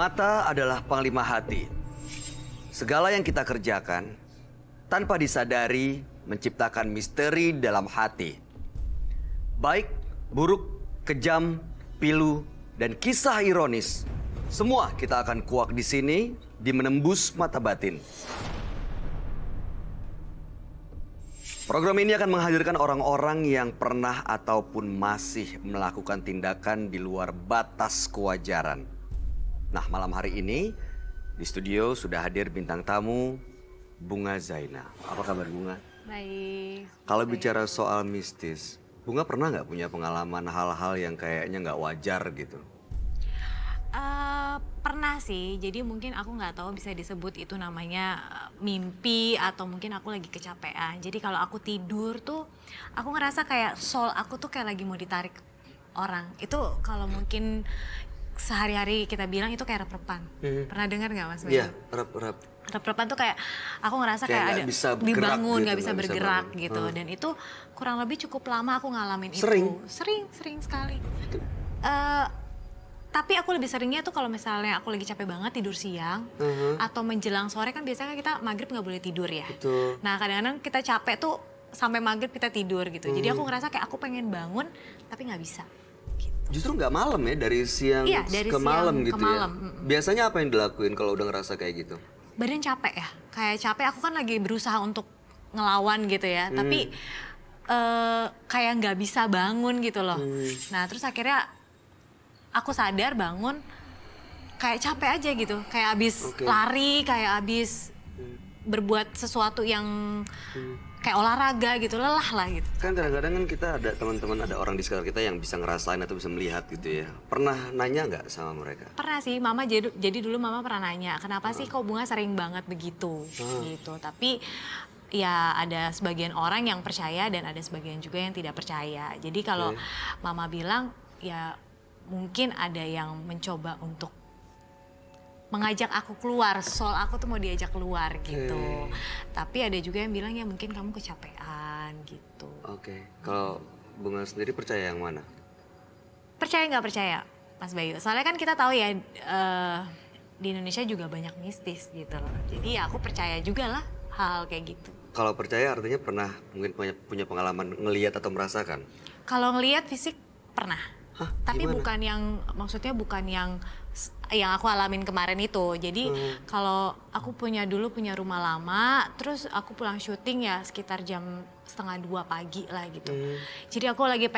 Mata adalah panglima hati. Segala yang kita kerjakan tanpa disadari menciptakan misteri dalam hati. Baik, buruk, kejam, pilu, dan kisah ironis. Semua kita akan kuak di sini di Menembus Mata Batin. Program ini akan menghadirkan orang-orang yang pernah ataupun masih melakukan tindakan di luar batas kewajaran. Nah, malam hari ini di studio sudah hadir bintang tamu Bunga Zaina. Apa kabar Bunga? Baik. Kalau bicara soal mistis, Bunga pernah nggak punya pengalaman hal-hal yang kayaknya nggak wajar gitu? Pernah sih, jadi mungkin aku nggak tahu bisa disebut itu namanya mimpi atau mungkin aku lagi kecapean. Jadi kalau aku tidur tuh, aku ngerasa kayak soul aku tuh kayak lagi mau ditarik orang. Itu kalau mungkin sehari-hari kita bilang itu kayak rep-repan. Pernah dengar nggak Mas Bayu? Iya, rep-rep. Rep-repan tuh kayak aku ngerasa kayak nggak ada bisa bergerak dibangun, gitu, nggak bisa nggak bisa bergerak bangun. gitu. Dan itu kurang lebih cukup lama aku ngalamin Sering? itu. Sering sekali. Tapi aku lebih seringnya tuh kalau misalnya aku lagi capek banget tidur siang atau menjelang sore kan biasanya kita maghrib nggak boleh tidur ya. Betul. Nah kadang-kadang kita capek tuh sampai maghrib kita tidur gitu. Jadi aku ngerasa kayak aku pengen bangun tapi nggak bisa. Justru nggak malam ya, dari siang Iya, dari ke siang malam ke gitu malam. ya. Biasanya apa yang dilakuin kalau udah ngerasa kayak gitu? Badan capek ya, kayak capek aku kan lagi berusaha untuk ngelawan gitu ya. Tapi kayak nggak bisa bangun gitu loh. Nah terus akhirnya aku sadar bangun kayak capek aja gitu, kayak abis lari, kayak abis berbuat sesuatu yang kayak olahraga gitu, lelah lah gitu. Kan kadang-kadang kan kita ada teman-teman, ada orang di sekitar kita yang bisa ngerasain atau bisa melihat gitu ya. Pernah nanya nggak sama mereka? Pernah sih, mama jadi dulu mama pernah nanya, kenapa sih kok Bunga sering banget begitu gitu. Tapi ya ada sebagian orang yang percaya dan ada sebagian juga yang tidak percaya. Jadi kalau mama bilang ya mungkin ada yang mencoba untuk mengajak aku keluar, soul aku tuh mau diajak keluar gitu. Tapi ada juga yang bilang ya mungkin kamu kecapean gitu. Oke, kalau Bunga sendiri percaya yang mana? Percaya nggak percaya, Mas Bayu? Soalnya kan kita tahu ya di Indonesia juga banyak mistis gitu loh. Jadi ya aku percaya juga lah hal kayak gitu. Kalau percaya artinya pernah mungkin punya pengalaman ngelihat atau merasakan? Kalau ngelihat fisik pernah. Hah, Tapi gimana? bukan yang, maksudnya bukan yang aku alamin kemarin itu. Jadi kalau aku dulu punya rumah lama, terus aku pulang syuting ya sekitar jam 1:30 pagi lah gitu. Jadi aku lagi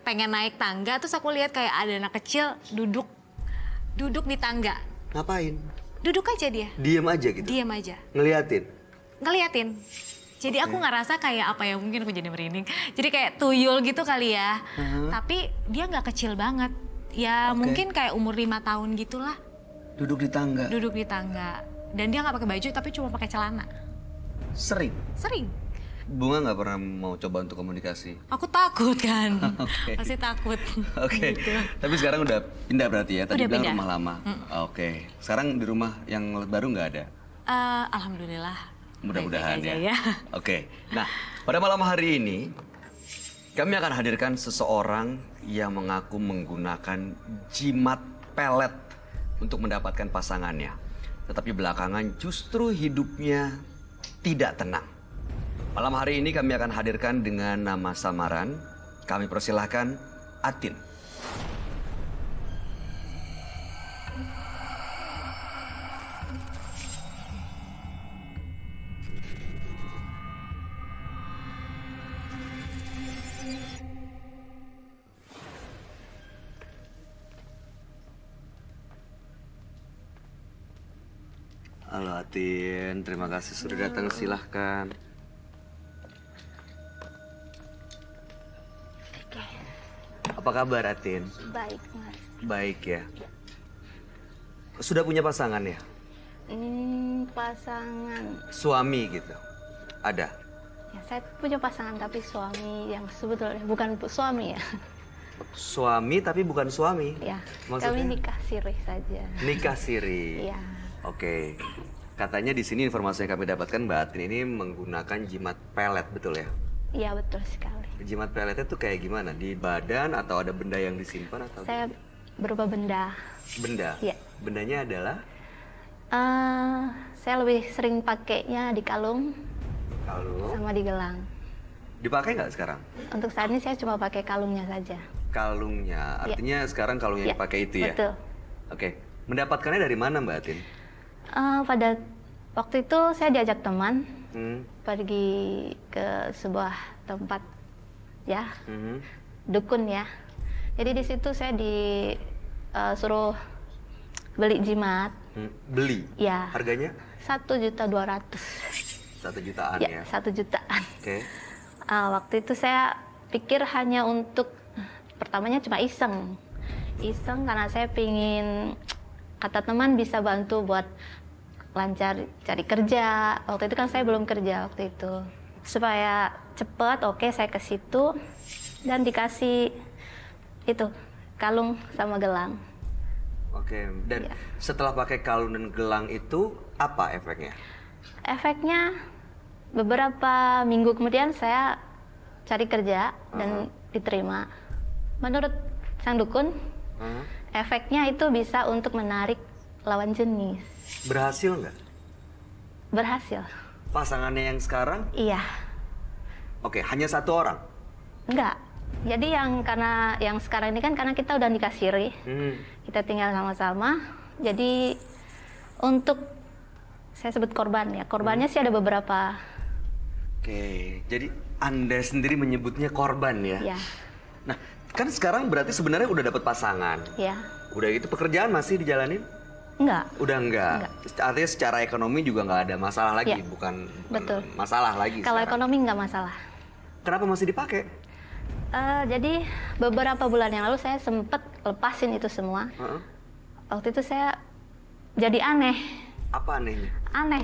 pengen naik tangga, terus aku lihat kayak ada anak kecil duduk di tangga. Ngapain? Duduk aja dia, Diem aja gitu? diam aja, Ngeliatin? Jadi aku ngerasa kayak apa ya, mungkin aku jadi merinding. Jadi kayak tuyul gitu kali ya. Tapi dia nggak kecil banget. Ya mungkin kayak umur 5 tahun gitulah. Duduk di tangga? Duduk di tangga. Dan dia nggak pakai baju tapi cuma pakai celana. Sering? Sering. Bunga nggak pernah mau coba untuk komunikasi? Aku takut kan. Oke. Masih takut. Oke, Gitu. tapi sekarang udah pindah berarti ya? Tadi Udah bilang pindah. rumah lama. Oke, sekarang di rumah yang baru nggak ada? Alhamdulillah. Mudah-mudahan Baik-baik aja ya. Oke, nah pada malam hari ini kami akan hadirkan seseorang yang mengaku menggunakan jimat pelet untuk mendapatkan pasangannya. Tetapi belakangan justru hidupnya tidak tenang. Malam hari ini kami akan hadirkan dengan nama samaran. Kami persilahkan Atin. Halo Atin, terima kasih sudah datang. Silahkan. Apa kabar Atin? Baik, Mas. Baik ya. Sudah punya pasangan ya? Pasangan. Suami gitu? Ada? Ya, saya punya pasangan tapi suami yang sebetulnya bukan suami ya. Suami tapi bukan suami? Ya, Maksudnya? kami nikah siri saja. Nikah siri? Iya. Oke. Katanya di sini informasi yang kami dapatkan Mbak Atin ini menggunakan jimat pelet, betul ya? Iya, betul sekali. Jimat peletnya tuh kayak gimana? Di badan atau ada benda yang disimpan atau Saya berupa benda. benda? Ya. Bendanya adalah Saya lebih sering pakainya di kalung kalung. sama di gelang. Dipakai nggak sekarang? Untuk saat ini saya cuma pakai kalungnya saja. Kalungnya, artinya sekarang kalung yang Ya, dipakai itu ya? betul. Oke, mendapatkannya dari mana Mbak Atin? Pada waktu itu saya diajak teman Hmm. pergi ke sebuah tempat ya, Mhm. dukun ya. Jadi di situ saya disuruh beli jimat. Beli? Ya. Harganya? 1.200.000. 1 jutaan ya? Ya, 1 jutaan. Oke. Waktu itu saya pikir hanya untuk pertamanya cuma iseng karena saya pingin, kata teman, bisa bantu buat lancar cari kerja. Waktu itu kan saya belum kerja waktu itu, supaya cepet. Oke, saya ke situ dan dikasih itu kalung sama gelang. Oke, dan Ya. setelah pakai kalung dan gelang itu apa efeknya? Efeknya beberapa minggu kemudian saya cari kerja dan diterima. Menurut sang dukun, efeknya itu bisa untuk menarik lawan jenis. Berhasil nggak? Berhasil. Pasangannya yang sekarang? Iya. Oke, hanya 1 orang? Enggak. Jadi karena yang sekarang ini kan karena kita udah nikah siri, kita tinggal sama-sama. Jadi untuk, saya sebut korban ya, korbannya sih ada beberapa. Oke, jadi Anda sendiri menyebutnya korban ya? Ya, Nah, kan sekarang berarti sebenarnya udah dapat pasangan. ya. Udah gitu pekerjaan masih dijalanin? Enggak. Udah enggak? Artinya secara ekonomi juga nggak ada masalah lagi, Ya, bukan betul. masalah lagi Kalau sekarang. ekonomi nggak masalah. Kenapa masih dipakai? Jadi beberapa bulan yang lalu saya sempet lepasin itu semua. Heeh. Waktu itu saya jadi aneh Apa anehnya?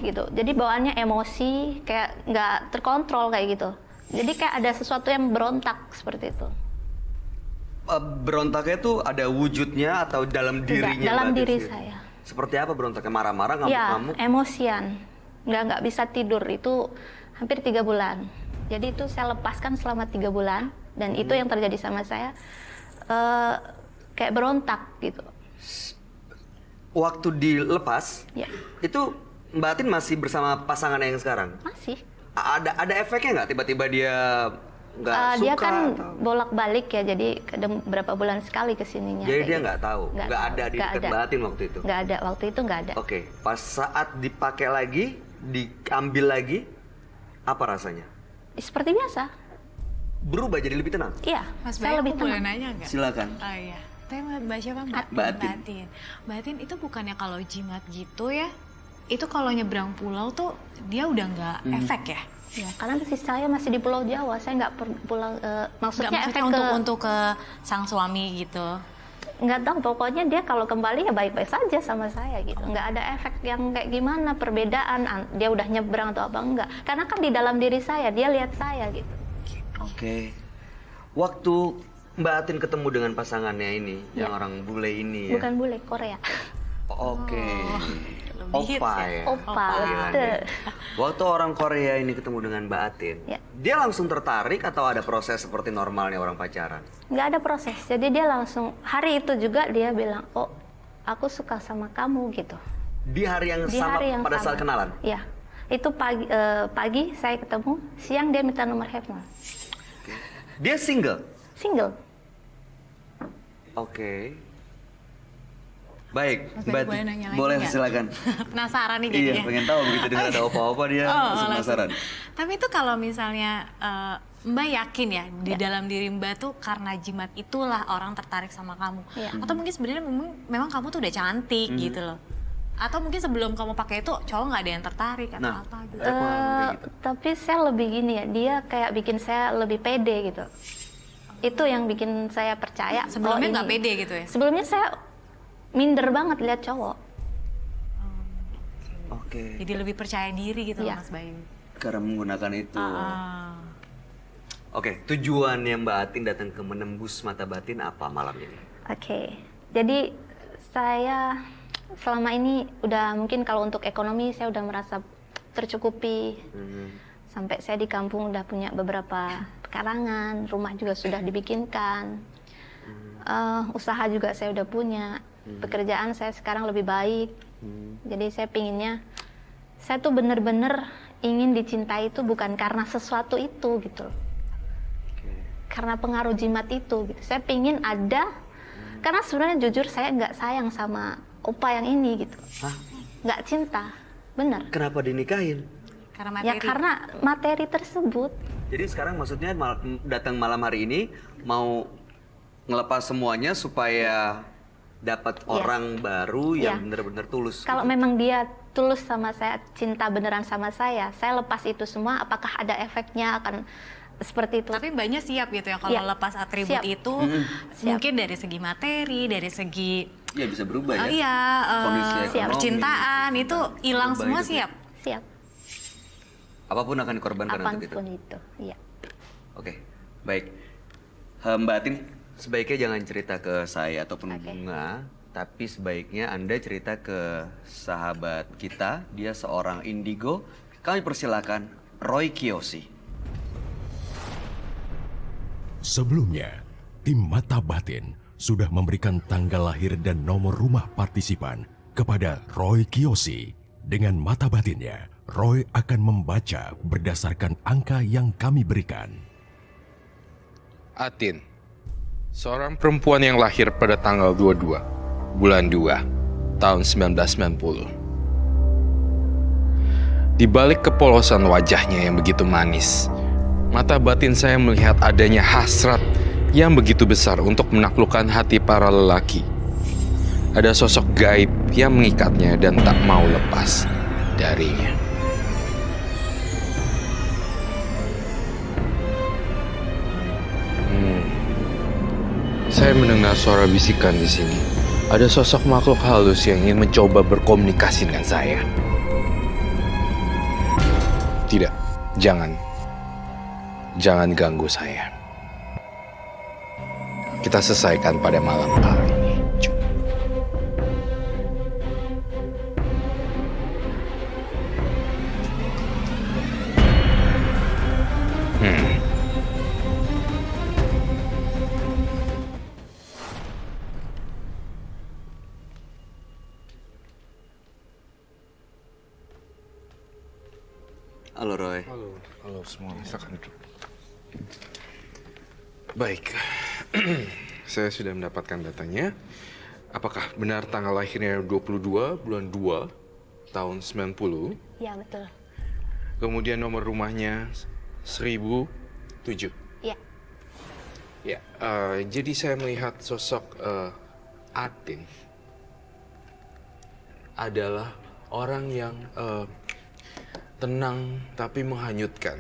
gitu. Jadi bawaannya emosi, kayak nggak terkontrol kayak gitu. Jadi kayak ada sesuatu yang berontak seperti itu. Berontaknya tuh ada wujudnya atau dalam Tidak, dirinya? dalam Mbak diri Desi? saya. Seperti apa berontaknya? Marah-marah, Ya, ngamuk-ngamuk? emosian. Nggak bisa tidur, itu hampir 3 bulan. Jadi itu saya lepaskan selama 3 bulan. Dan itu yang terjadi sama saya, kayak berontak gitu. Waktu dilepas, Ya, itu Mbak Atin masih bersama pasangan yang sekarang? masih. Ada efeknya nggak? Tiba-tiba dia nggak suka? Dia kan atau- bolak-balik ya, jadi kadang berapa bulan sekali kesininya. Jadi kayak dia gitu. nggak tahu? Nggak tahu, ada di nggak dekat ada. Mbak Atin waktu itu? Nggak ada, waktu itu nggak ada. Oke, pas saat dipakai lagi, diambil lagi, apa rasanya? Seperti biasa. Berubah jadi lebih tenang? Iya, Mas saya Bayu, lebih aku boleh tenang. nanya nggak? Silakan. Oh iya. Tapi Mbak siapa Mbak? Mbak Atin. Mbak Atin itu bukannya kalau jimat gitu ya, itu kalau nyebrang pulau tuh dia udah nggak efek ya? Ya, karena sih saya masih di Pulau Jawa, saya nggak pulang. Maksudnya Nggak, efek maksudnya ke untuk ke sang suami gitu. nggak tahu, pokoknya dia kalau kembali ya baik-baik saja sama saya gitu. Nggak ada efek yang kayak gimana perbedaan dia udah nyebrang atau apa, enggak. Karena kan di dalam diri saya, dia lihat saya gitu. Oke. Waktu Mbak Atin ketemu dengan pasangannya ini, yang orang bule ini ya? Bukan bule, Korea. Oke. Lebih hits Opa ya? ya? Opa, panggilannya. betul. Waktu orang Korea ini ketemu dengan Mbak Atin, Ya. dia langsung tertarik atau ada proses seperti normalnya orang pacaran? Nggak ada proses, jadi dia langsung hari itu juga dia bilang, oh aku suka sama kamu gitu. Di hari yang Di sama hari yang pada sama. saat kenalan? Iya, itu pagi saya ketemu, siang dia minta nomor handphone. Dia single? Single. Oke. Baik, Mas Mbak Bayu Atin. boleh nanya lagi Boleh, nggak? silakan. Penasaran nih Iya, jadinya. pengen tahu begitu dengar ada opa-opa dia langsung langsung. penasaran. Tapi itu kalau misalnya Mbak yakin ya di dalam diri Mbak tuh karena jimat itulah orang tertarik sama kamu. Iya. Atau mungkin sebenarnya memang kamu tuh udah cantik gitu loh. Atau mungkin sebelum kamu pakai itu cowok nggak ada yang tertarik atau Nah, apa gitu. ada pengalaman kayak gitu. Tapi saya lebih gini ya, dia kayak bikin saya lebih pede gitu. Itu yang bikin saya percaya. Sebelumnya oh, nggak ini- pede gitu ya? Sebelumnya saya minder banget lihat cowok. Oke. Jadi lebih percaya diri gitu loh Iya. Mas Bayu. Karena menggunakan itu. Ah. Oke, tujuannya Mbak Atin datang ke Menembus Mata Batin apa malam ini? Oke, jadi saya selama ini udah mungkin kalau untuk ekonomi saya udah merasa tercukupi. Sampai saya di kampung udah punya beberapa pekarangan, rumah juga sudah dibikinkan, usaha juga saya udah punya. Pekerjaan saya sekarang lebih baik. Jadi saya pinginnya, saya tuh bener-bener ingin dicintai itu bukan karena sesuatu itu gitu. Karena pengaruh jimat itu gitu. Saya pingin ada, karena sebenarnya jujur saya nggak sayang sama opa yang ini gitu. Hah? Nggak cinta, bener. Kenapa dinikahin? Karena materi. Ya karena materi tersebut. Jadi sekarang maksudnya datang malam hari ini mau ngelepas semuanya supaya dapat orang baru yang benar-benar tulus. Kalau memang dia tulus sama saya, cinta beneran sama saya lepas itu semua, apakah ada efeknya akan seperti itu? Tapi mbaknya siap gitu ya kalau lepas atribut Siap. itu, mungkin dari segi materi, dari segi Ya bisa berubah ya. iya, Kondisi ekonomi, percintaan itu hilang berubah semua hidupnya. siap. Siap. Apapun akan dikorbankan untuk itu. Apapun itu, iya. Oke, baik. Mbak Atin, sebaiknya jangan cerita ke saya ataupun Bunga, tapi sebaiknya Anda cerita ke sahabat kita, dia seorang indigo. Kami persilakan Roy Kiyoshi. Sebelumnya, tim Mata Batin sudah memberikan tanggal lahir dan nomor rumah partisipan kepada Roy Kiyoshi. Dengan mata batinnya, Roy akan membaca berdasarkan angka yang kami berikan. Atin, seorang perempuan yang lahir pada tanggal 22, bulan 2, tahun 1990. Di balik kepolosan wajahnya yang begitu manis, mata batin saya melihat adanya hasrat yang begitu besar untuk menaklukkan hati para lelaki. Ada sosok gaib yang mengikatnya dan tak mau lepas darinya. Saya mendengar suara bisikan di sini. Ada sosok makhluk halus yang ingin mencoba berkomunikasi dengan saya. Tidak, jangan. Jangan ganggu saya. Kita selesaikan pada malam hari ini. Halo Roy. Halo semua, silakan duduk. Baik, saya sudah mendapatkan datanya. Apakah benar tanggal lahirnya 22 bulan 2 tahun 90? Iya, betul. Kemudian nomor rumahnya 1007. Iya. Ya, jadi saya melihat sosok Atin adalah orang yang tenang tapi menghanyutkan.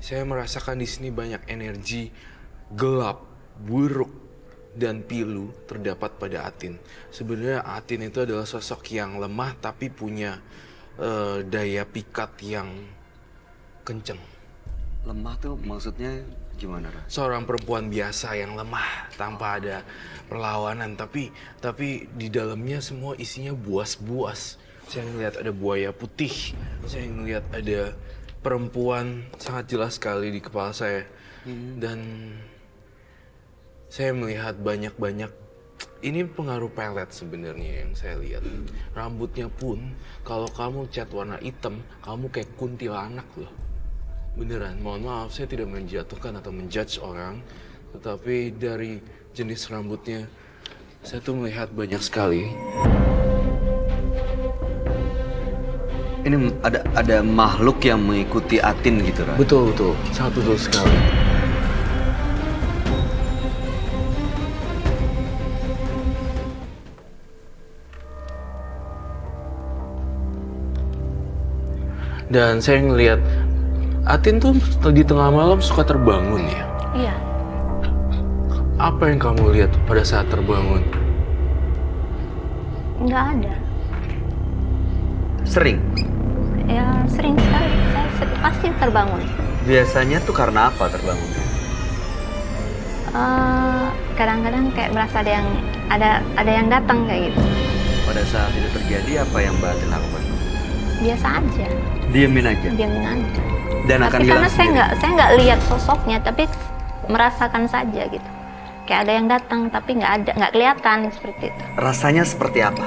Saya merasakan di sini banyak energi gelap, buruk, dan pilu terdapat pada Atin. Sebenarnya Atin itu adalah sosok yang lemah tapi punya daya pikat yang kenceng. Lemah tuh maksudnya gimana, Roy? Seorang perempuan biasa yang lemah tanpa ada perlawanan, tapi di dalamnya semua isinya buas-buas. Saya melihat ada buaya putih, saya melihat ada perempuan sangat jelas sekali di kepala saya. Dan saya melihat banyak-banyak, ini pengaruh pelet sebenarnya yang saya lihat. Rambutnya pun, kalau kamu cat warna hitam, kamu kayak kuntilanak loh. Beneran, mohon maaf, saya tidak menjatuhkan atau menjudge orang, tetapi dari jenis rambutnya, saya tuh melihat banyak sekali. Ini ada makhluk yang mengikuti Atin gitu, Roy? Betul, sangat betul sekali. Dan saya ngelihat Atin tuh di tengah malam suka terbangun ya. Iya. Apa yang kamu lihat pada saat terbangun? Nggak ada. Sering? Ya sering sekali. Saya pasti terbangun. Biasanya tuh karena apa terbangunnya? Kadang-kadang kayak merasa ada yang datang kayak gitu. Pada saat itu terjadi, apa yang Mbak Atin lakukan? Biasa aja. Diemin aja? Diamin aja. Dan akan tapi hilang karena sendiri? saya nggak lihat sosoknya, tapi merasakan saja gitu. kayak ada yang datang tapi nggak kelihatan seperti itu. Rasanya seperti apa?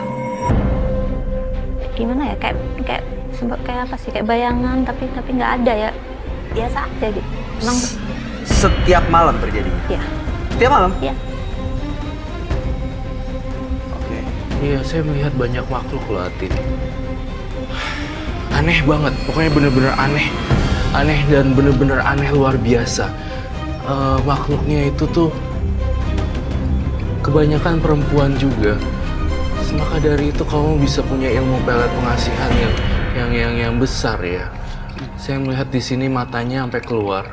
Gimana ya, kayak apa sih, kayak bayangan tapi nggak ada ya, biasa aja gitu. Emang Setiap malam terjadinya? ya, Setiap malam? ya. Oke. Iya, saya melihat banyak makhluk loh, Atin. Aneh banget, pokoknya bener-bener aneh. Aneh dan bener-bener aneh luar biasa. Makhluknya itu tuh kebanyakan perempuan juga. Maka dari itu kamu bisa punya ilmu pelet pengasihan yang besar ya. Saya melihat di sini matanya sampai keluar.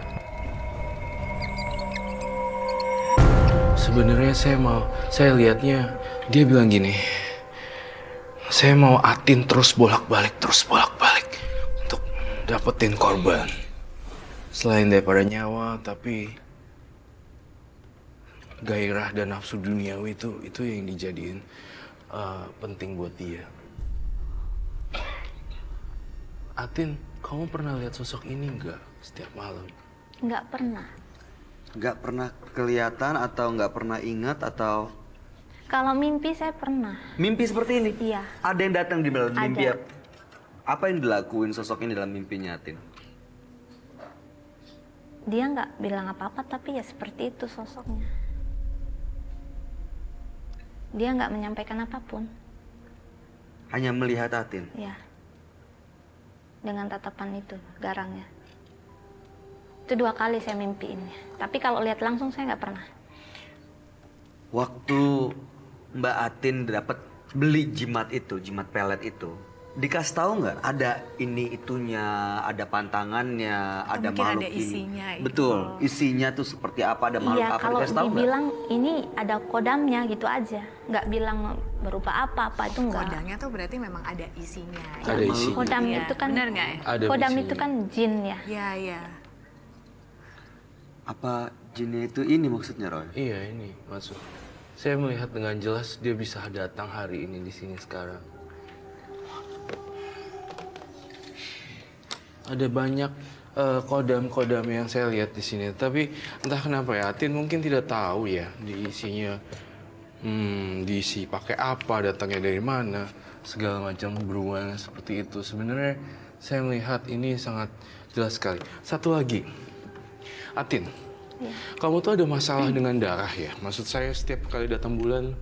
Sebenarnya saya lihatnya dia bilang gini. Saya mau Atin terus bolak-balik untuk dapetin korban. Selain daripada nyawa, tapi gairah dan nafsu duniawi itu yang dijadiin penting buat dia. Atin, kamu pernah lihat sosok ini nggak setiap malam? Nggak pernah. Nggak pernah kelihatan atau nggak pernah ingat atau Kalau mimpi saya pernah. mimpi seperti ini? Iya. Ada yang datang di dalam mimpi? Ada. Apa yang dilakuin sosok ini dalam mimpinya, Tin? Dia nggak bilang apa-apa tapi ya seperti itu sosoknya. Dia nggak menyampaikan apapun. Hanya melihat Atin? Ya. Dengan tatapan itu, garangnya. Itu 2 kali saya mimpiinnya. Tapi kalau lihat langsung saya nggak pernah. Waktu Mbak Atin dapat beli jimat pelet itu, dikasih tahu nggak ada ini itunya, ada pantangannya, Atau ada mungkin ada makhluk ini. isinya gitu. Betul, isinya tuh seperti apa, ada makhluk Iya, apa, kalau dikasih tahu nggak? dibilang ini ada kodamnya gitu aja. Nggak bilang berupa apa-apa, itu nggak. Kodamnya tuh berarti memang ada isinya. Ada isinya. Kodam Iya, itu kan, benar nggak ya? Ada kodam isinya. itu kan jin ya. Iya, iya. Apa jinnya itu ini maksudnya, Roy? Iya, ini maksud. Saya melihat dengan jelas dia bisa datang hari ini di sini sekarang. Ada banyak kodam-kodam yang saya lihat di sini, tapi entah kenapa ya, Atin mungkin tidak tahu ya diisinya, diisi pakai apa, datangnya dari mana, segala macam berhubungan seperti itu. Sebenarnya saya melihat ini sangat jelas sekali. Satu lagi, Atin, kamu tuh ada masalah dengan darah ya? Maksud saya setiap kali datang bulan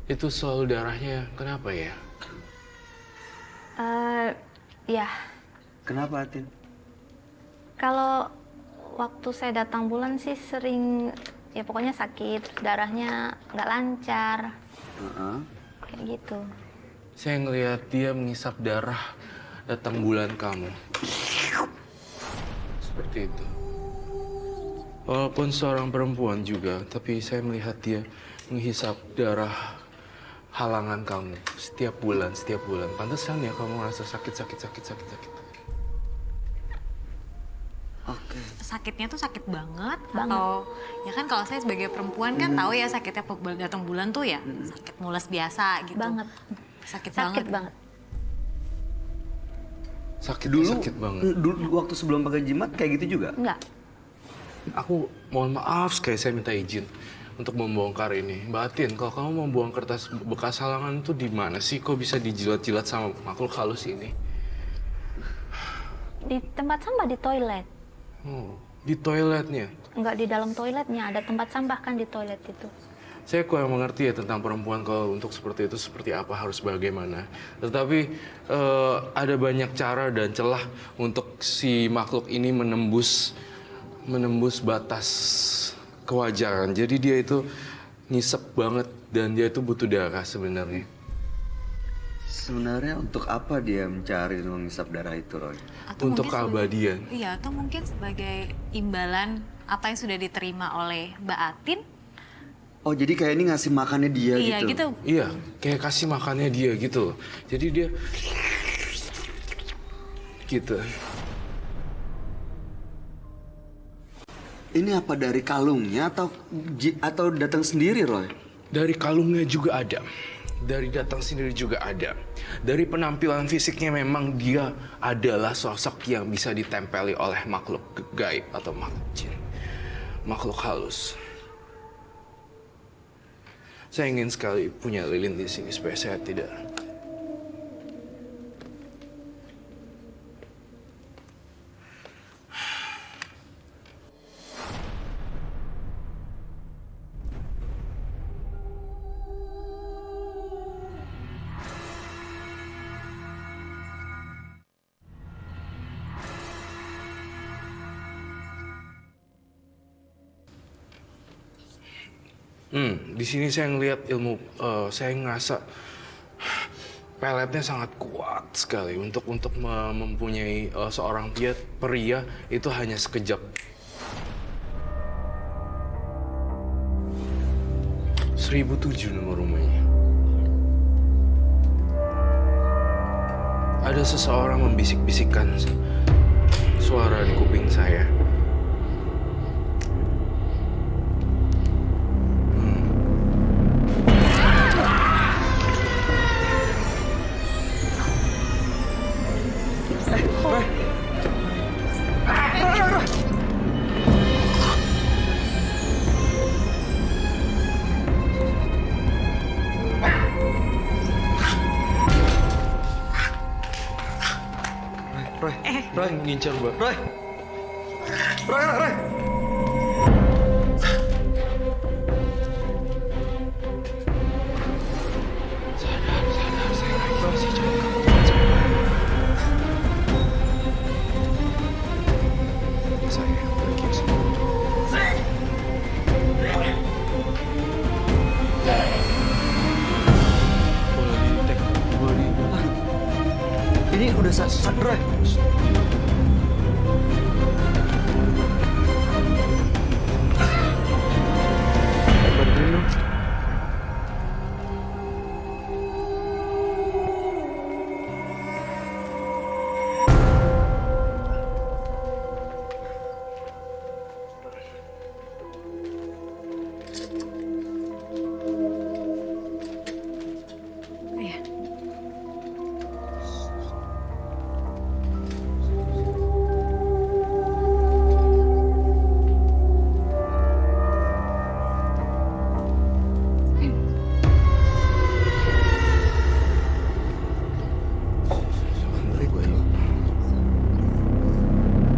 itu selalu darahnya kenapa ya? Ya, Kenapa, Atin? kalau waktu saya datang bulan sih sering, ya pokoknya sakit, darahnya nggak lancar, Heeh. kayak gitu. Saya ngelihat dia mengisap darah datang bulan kamu. Seperti itu. Walaupun seorang perempuan juga, tapi saya melihat dia menghisap darah halangan kamu setiap bulan. Pantesan ya kamu merasa sakit. Oke. Sakitnya tuh sakit banget, Banget. atau ya kan kalau saya sebagai perempuan kan tahu ya sakitnya datang bulan tuh ya sakit mules biasa gitu. Banget. Sakit Sakit banget. banget. Sakit banget. Dulu waktu sebelum pakai jimat kayak gitu juga? Enggak. Aku mohon maaf sekali, saya minta izin untuk membongkar ini. Mbak Atin, kalau kamu mau buang kertas bekas halangan itu di mana sih? Kok bisa dijilat-jilat sama makhluk halus ini? Di tempat sampah di toilet. Oh, di toiletnya. Enggak di dalam toiletnya, ada tempat sampah kan di toilet itu. Saya kurang mengerti ya tentang perempuan, kalau untuk seperti itu seperti apa, harus bagaimana. Tetapi ada banyak cara dan celah untuk si makhluk ini menembus batas kewajaran. Jadi dia itu ngisep banget dan dia itu butuh darah sebenarnya. Sebenarnya untuk apa dia mencari dan mengisap darah itu, Roy? Atau Untuk mungkin keabadian. Iya, atau mungkin sebagai imbalan apa yang sudah diterima oleh Mbak Atin. Oh, jadi kayak ini ngasih makannya dia Iya, gitu? gitu. Iya, kayak kasih makannya dia gitu. Jadi dia gitu. Ini apa dari kalungnya atau datang sendiri, Roy? Dari kalungnya juga ada. Dari datang sendiri juga ada. Dari penampilan fisiknya memang dia adalah sosok yang bisa ditempeli oleh makhluk gaib atau makhluk jin. Makhluk halus. Saya ingin sekali punya lilin di sini supaya saya tidak. Di sini saya ngelihat saya ngerasa peletnya sangat kuat sekali untuk mempunyai seorang pria itu hanya sekejap. 1007 nomor rumahnya. Ada seseorang membisik-bisikkan suara di kuping saya. Roy, ngincar gua. Roy! Roy! Sadar, saya lagi masih coba. Saya pergi semua. Boleh di-tag, boleh di... Ini udah Roy. Bantuin dong. Iya.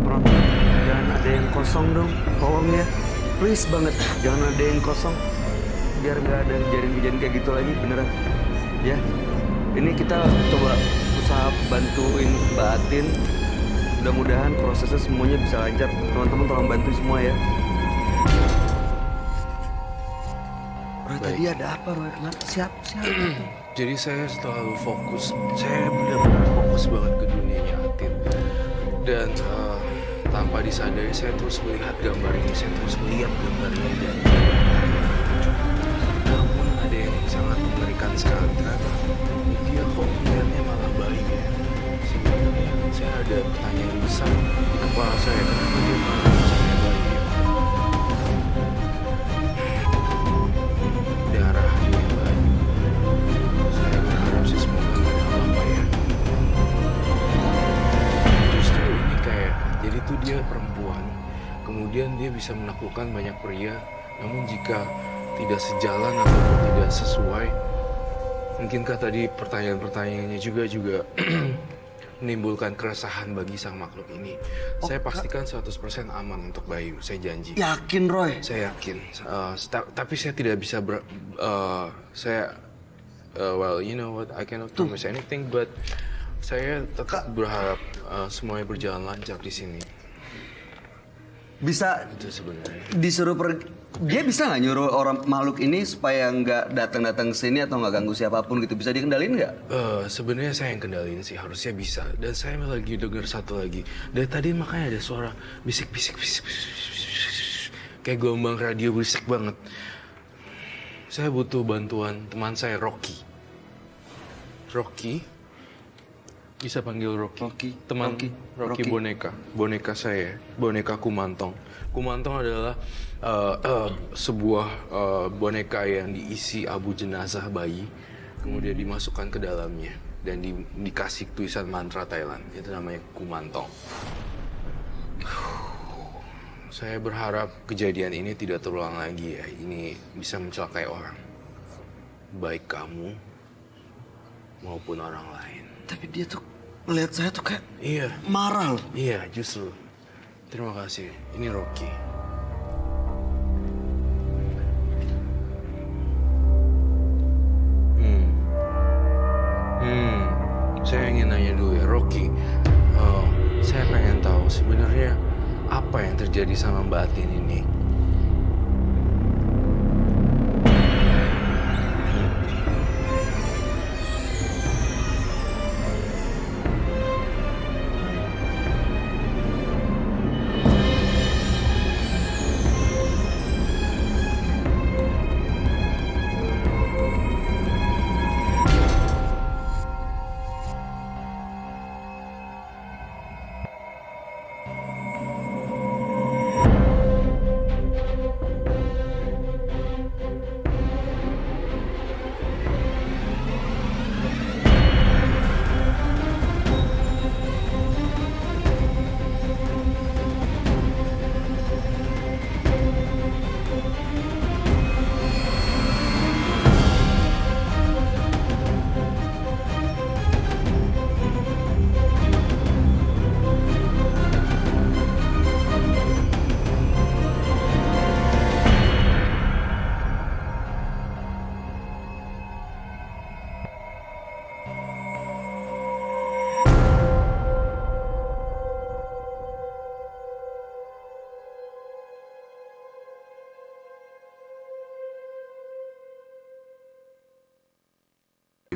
Bro, jangan ada yang kosong dong, tolong ya. Please banget, jangan ada yang kosong. Biar nggak ada kejadian-kejadian kayak gitu lagi, beneran. Ya, ini kita coba usaha bantuin Mbak Atin. Mudah-mudahan prosesnya semuanya bisa lancar. Teman-teman tolong bantu semua ya. Roy, tadi ada apa, Roy? Kenapa? Siapa? Jadi saya selalu fokus, saya benar-benar fokus banget ke dunianya Atin. Dan tanpa disadari saya terus melihat gambar ini, saya terus melihat gambar ini. Dan namun ada yang sangat mengerikan sekali ternyata. Dia kok melihatnya malah bayi ya. Sebenarnya saya ada pertanyaan besar di kepala saya, kenapa dia malah percaya bayi ya? Darahnya bayi. Saya berharap sih semoga nggak ada apa-apa ya. Justru ini kayak, jadi tuh dia perempuan, kemudian dia bisa menaklukkan banyak pria, namun jika tidak sejalan ataupun tidak sesuai, mungkinkah tadi pertanyaan-pertanyaannya juga menimbulkan keresahan bagi sang makhluk ini. Saya pastikan 100% aman untuk Bayu, saya janji. Yakin, Roy? Saya yakin, tapi saya tidak bisa well, you know what, I cannot promise anything, but saya tetap berharap semuanya berjalan lancar di sini. Bisa Itu sebenarnya. disuruh dia bisa nggak nyuruh orang makhluk ini supaya nggak datang-datang ke sini atau nggak ganggu siapapun gitu? Bisa dikendalin nggak? Sebenarnya saya yang kendalin sih, harusnya bisa. Dan saya lagi dengar satu lagi. Dari tadi makanya ada suara bisik-bisik, kayak gelombang radio berisik banget. Saya butuh bantuan teman saya, Rocky. Rocky? Bisa panggil Rocky? Rocky boneka saya, boneka Kumantong. Kumantong adalah sebuah boneka yang diisi abu jenazah bayi, kemudian dimasukkan ke dalamnya dan dikasih tulisan mantra Thailand. Itu namanya Kumantong. Saya berharap kejadian ini tidak terulang lagi ya. Ini bisa mencelakai orang. baik kamu maupun orang lain. Tapi dia tuh ngeliat saya tuh kayak Iya, marah loh. iya justru. Terima kasih. Ini Rocky. Saya ingin nanya dulu ya, Rocky. Saya pengen tahu sebenarnya apa yang terjadi sama Mbak Atin ini.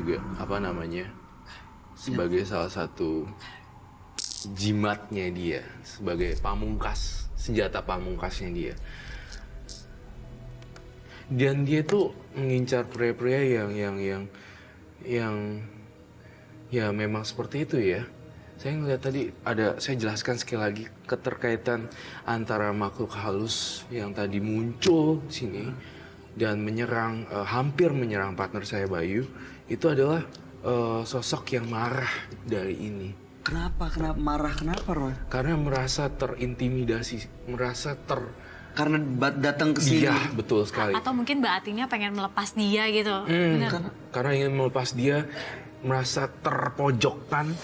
Juga apa namanya, sebagai salah satu jimatnya dia, sebagai pamungkas, senjata pamungkasnya dia. Dan dia tuh mengincar pria-pria yang ya memang seperti itu ya. Saya ngeliat tadi saya jelaskan sekali lagi keterkaitan antara makhluk halus yang tadi muncul di sini dan menyerang, hampir menyerang partner saya Bayu. Itu adalah sosok yang marah dari ini. Kenapa marah? Kenapa, Roy? Karena merasa terintimidasi, merasa Karena datang ke sini. Iya, betul sekali. Atau mungkin Mbak Atinnya pengen melepas dia gitu. Benar. Karena ingin melepas dia, merasa terpojokkan,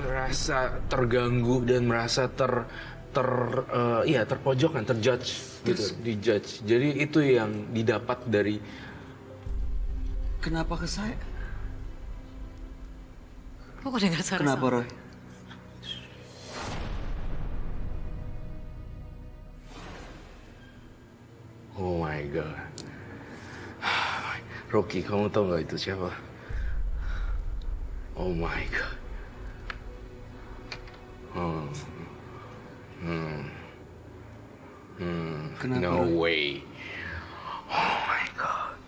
merasa terganggu dan merasa terpojokkan, terjudge gitu, dijudge. Jadi itu yang didapat dari. Kenapa ke saya? Kok dengar suara Kenapa, Roy? Oh my God. Rocky, kamu tahu nggak itu siapa? Oh my God. Kenapa, No Roy? way. Oh my God.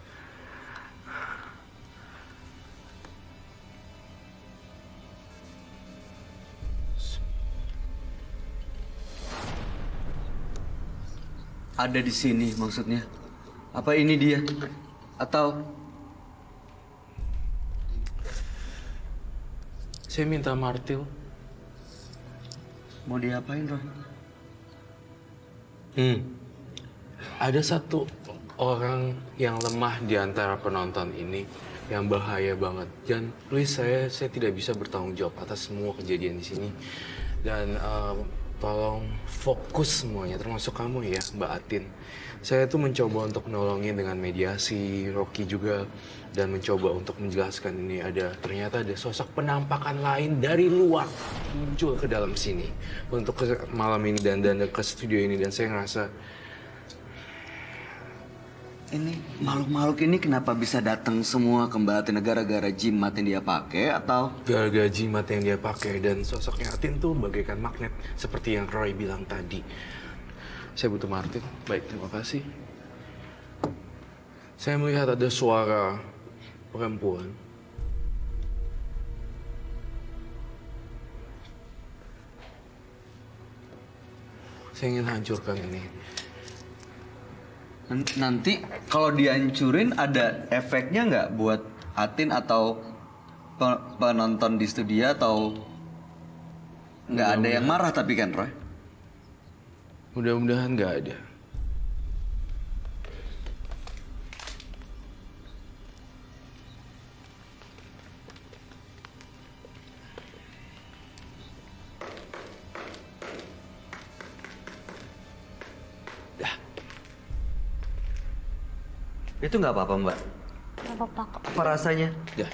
Ada di sini maksudnya? Apa ini dia? Atau Saya minta martil. mau diapain, Roy? Ada satu orang yang lemah di antara penonton ini yang bahaya banget. Dan please saya tidak bisa bertanggung jawab atas semua kejadian di sini. Dan tolong fokus semuanya, termasuk kamu ya, Mbak Atin. Saya tuh mencoba untuk menolongin dengan mediasi, Rocky juga, dan mencoba untuk menjelaskan ini ternyata ada sosok penampakan lain dari luar muncul ke dalam sini untuk malam ini dan ke studio ini, dan saya ngerasa Ini makhluk-makhluk ini kenapa bisa datang semua ke Mbak Atin gara-gara jimat yang dia pakai atau gara-gara jimat yang dia pakai, dan sosoknya Atin tuh bagaikan magnet seperti yang Roy bilang tadi. Saya butuh Martin. Baik, terima kasih. Saya melihat ada suara perempuan. Saya ingin hancurkan ini. nanti kalau dihancurin ada efeknya nggak buat Atin atau penonton di studio atau nggak ada yang marah tapi kan, Roy? Mudah-mudahan nggak ada. Itu nggak apa-apa, Mbak. Nggak apa-apa kok. Apa rasanya? Ya.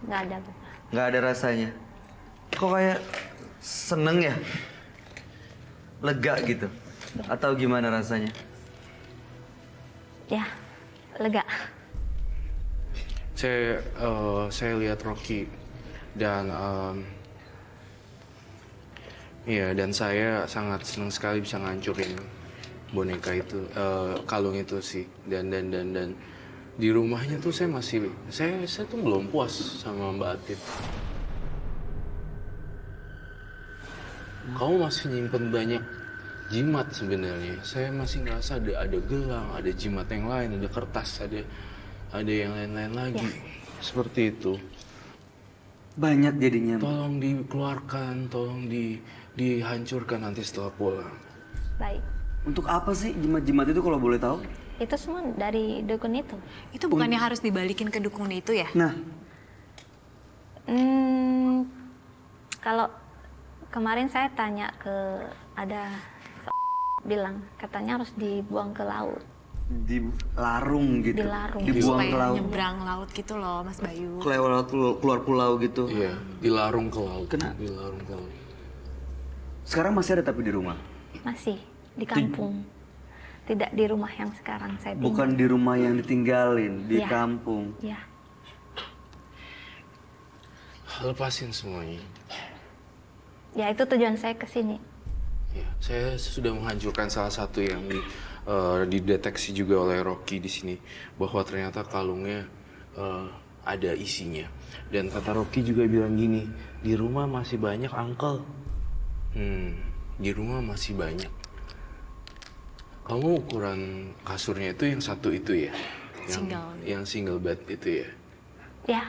Nggak ada apa-apa. Nggak ada rasanya. Kok kayak seneng ya? Lega gitu? Atau gimana rasanya? Ya, lega. Saya lihat Rocky dan iya, dan saya sangat senang sekali bisa ngancurin boneka itu, kalung itu sih. Dan di rumahnya tuh saya tuh belum puas sama Mbak Atin. Kamu masih nyimpen banyak jimat sebenarnya. Saya masih ngerasa ada gelang, ada jimat yang lain, ada kertas, ada yang lain-lain lagi. Seperti itu. Banyak jadinya. Tolong dikeluarkan, tolong dihancurkan nanti setelah pulang. Baik. Untuk apa sih jimat-jimat itu kalau boleh tahu? Itu semua dari dukun itu. Itu bukannya harus dibalikin ke dukun itu ya? Nah, Kalau kemarin saya tanya ke ada bilang katanya harus dibuang ke laut. di larung gitu. Dilarung. Dibuang ke Supaya laut. nyebrang laut gitu loh, Mas Bayu. Keluar pulau gitu. Iya, dilarung ke laut. Kena. Dilarung ke laut. Sekarang masih ada tapi di rumah. Masih di kampung. Tidak di rumah yang sekarang saya tinggal. Bukan di rumah yang ditinggalin, di Iya. kampung. Ya, Lepasin semuanya. ya itu tujuan saya ke sini. Ya, saya sudah menghancurkan salah satu yang dideteksi juga oleh Rocky di sini, bahwa ternyata kalungnya ada isinya. Dan kata Rocky juga bilang gini, di rumah masih banyak uncle. Di rumah masih banyak. Kamu ukuran kasurnya itu yang satu itu ya? Yang single bed itu ya? Ya,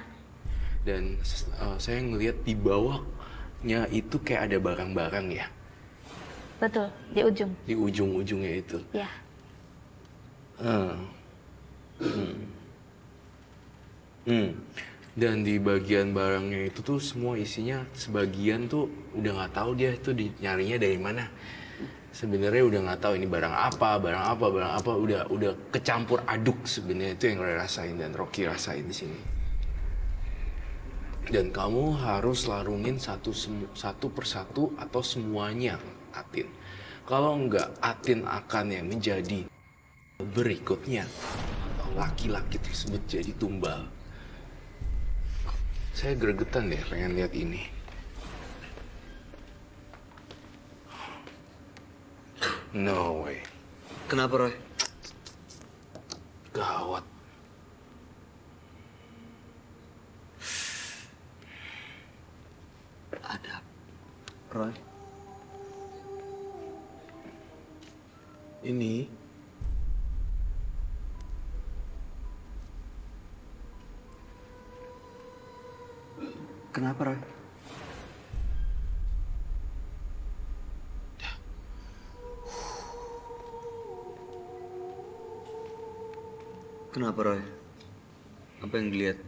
Dan saya ngelihat di bawahnya itu kayak ada barang-barang ya? betul di ujung. Di ujung-ujungnya itu. Ya, Dan di bagian barangnya itu tuh semua isinya sebagian tuh udah nggak tahu dia itu nyarinya dari mana. Sebenarnya udah nggak tahu ini barang apa, udah kecampur aduk sebenarnya. Itu yang Roy rasain dan Rocky rasain di sini. Dan kamu harus larungin satu persatu atau semuanya, Atin. Kalau enggak, Atin akan yang menjadi berikutnya atau laki-laki tersebut jadi tumbal. Saya gregetan deh pengen lihat ini. No way. Kenapa, Roy? Gawat. Ada. Roy? Ini Kenapa, Roy? Kenapa, Roy? Apa yang dilihat?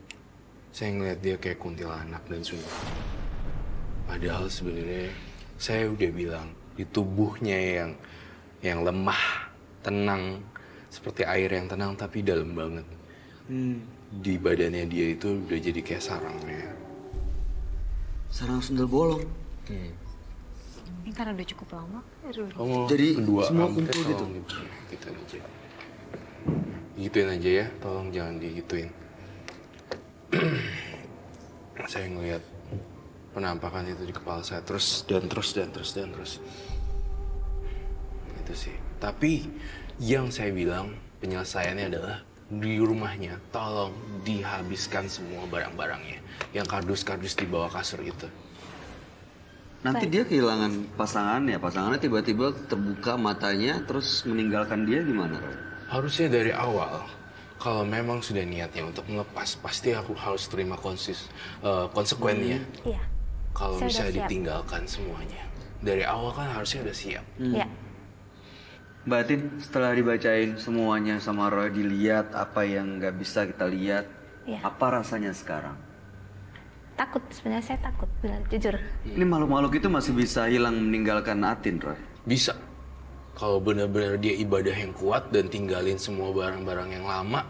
saya ngeliat dia kayak kuntilanak dan sumpah. Padahal sebenarnya saya udah bilang di tubuhnya yang lemah, tenang, seperti air yang tenang tapi dalam banget. Di badannya dia itu udah jadi kayak sarangnya. Sarang sundel bolong. Ini karena udah cukup lama. Kamu Jadi kedua semua rambutnya kumpul gitu? tolong digituin aja. Digituin aja ya, tolong jangan digituin. Saya ngeliat penampakan itu di kepala saya terus. Itu sih. Tapi yang saya bilang penyelesaiannya adalah di rumahnya tolong dihabiskan semua barang-barangnya. Yang kardus-kardus di bawah kasur itu. Nanti dia kehilangan pasangannya. Pasangannya tiba-tiba terbuka matanya terus meninggalkan dia gimana, Roy? Harusnya dari awal, kalau memang sudah niatnya untuk melepas, pasti aku harus terima konsekuensinya. iya. Kalau Saya bisa udah siap. ditinggalkan semuanya. Dari awal kan harusnya udah siap. Ya, Mbak Tin, setelah dibacain semuanya sama Roy, dilihat apa yang nggak bisa kita lihat, Iya. apa rasanya sekarang? takut sebenarnya saya takut, benar jujur. Ini makhluk-makhluk itu masih bisa hilang meninggalkan Atin, Roy. Bisa. Kalau benar-benar dia ibadah yang kuat dan tinggalin semua barang-barang yang lama,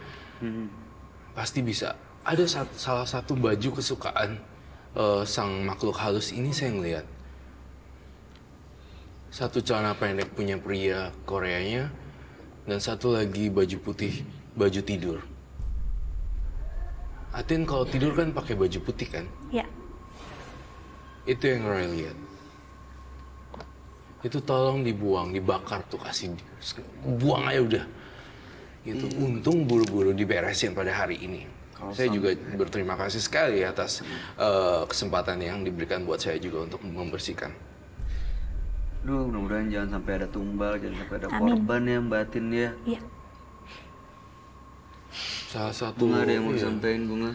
pasti bisa. Ada salah satu baju kesukaan sang makhluk halus ini saya ngeliat. Satu celana pendek punya pria Koreanya, dan satu lagi baju putih, baju tidur. Atin kalau tidur kan pakai baju putih kan? Ya. Itu yang Roy lihat. Itu tolong dibuang, dibakar tuh, kasih buang aja udah. Gitu. Untung buru-buru diberesin pada hari ini. Saya juga berterima kasih sekali atas kesempatan yang diberikan buat saya juga untuk membersihkan. Duh, mudah-mudahan jangan sampai ada tumbal, jangan sampai ada Amin. korban ya Mbak Atin ya. Iya. Salah satu Bunga ada yang mau iya. disampaikan, Bunga?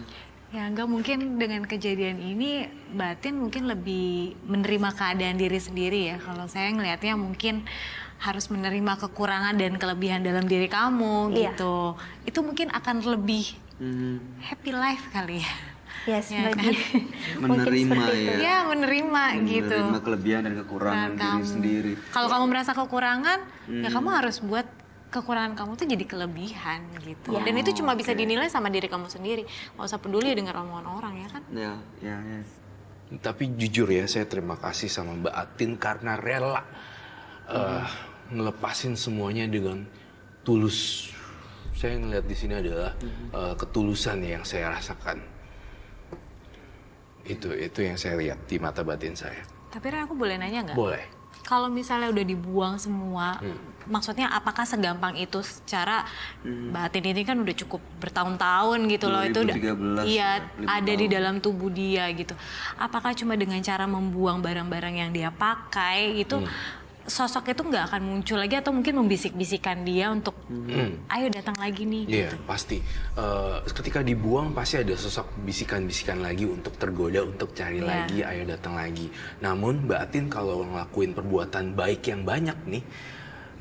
Ya enggak, mungkin dengan kejadian ini batin mungkin lebih menerima keadaan diri sendiri ya. Kalau saya ngelihatnya mungkin harus menerima kekurangan dan kelebihan dalam diri kamu Iya. gitu. Itu mungkin akan lebih happy life kali ya. Yes, Ya kan? mungkin Menerima seperti itu. ya. Ya menerima gitu. Menerima kelebihan dan kekurangan Nah, diri kamu. sendiri. Kalau kamu merasa kekurangan, ya kamu harus buat kekurangan kamu tuh jadi kelebihan gitu. Ya. Dan itu cuma bisa dinilai sama diri kamu sendiri. Nggak usah peduli dengan omongan orang ya kan. Ya, ya, ya. Tapi jujur ya, saya terima kasih sama Mbak Atin karena rela ngelepasin semuanya dengan tulus. Saya ngeliat di sini adalah ketulusan yang saya rasakan. Itu yang saya lihat di mata batin saya. Tapi Ray, aku boleh nanya nggak? Boleh. Kalau misalnya udah dibuang semua, maksudnya apakah segampang itu secara batin ini kan udah cukup bertahun-tahun gitu loh, itu 2013, iya 5 ada di tahun. dalam tubuh dia gitu. Apakah cuma dengan cara membuang barang-barang yang dia pakai itu sosok itu nggak akan muncul lagi atau mungkin membisik-bisikan dia untuk ayo datang lagi nih Iya, gitu. pasti. Ketika dibuang pasti ada sosok bisikan-bisikan lagi untuk tergoda, untuk cari Iya. lagi, ayo datang lagi. Namun Mbak Atin kalau ngelakuin perbuatan baik yang banyak nih,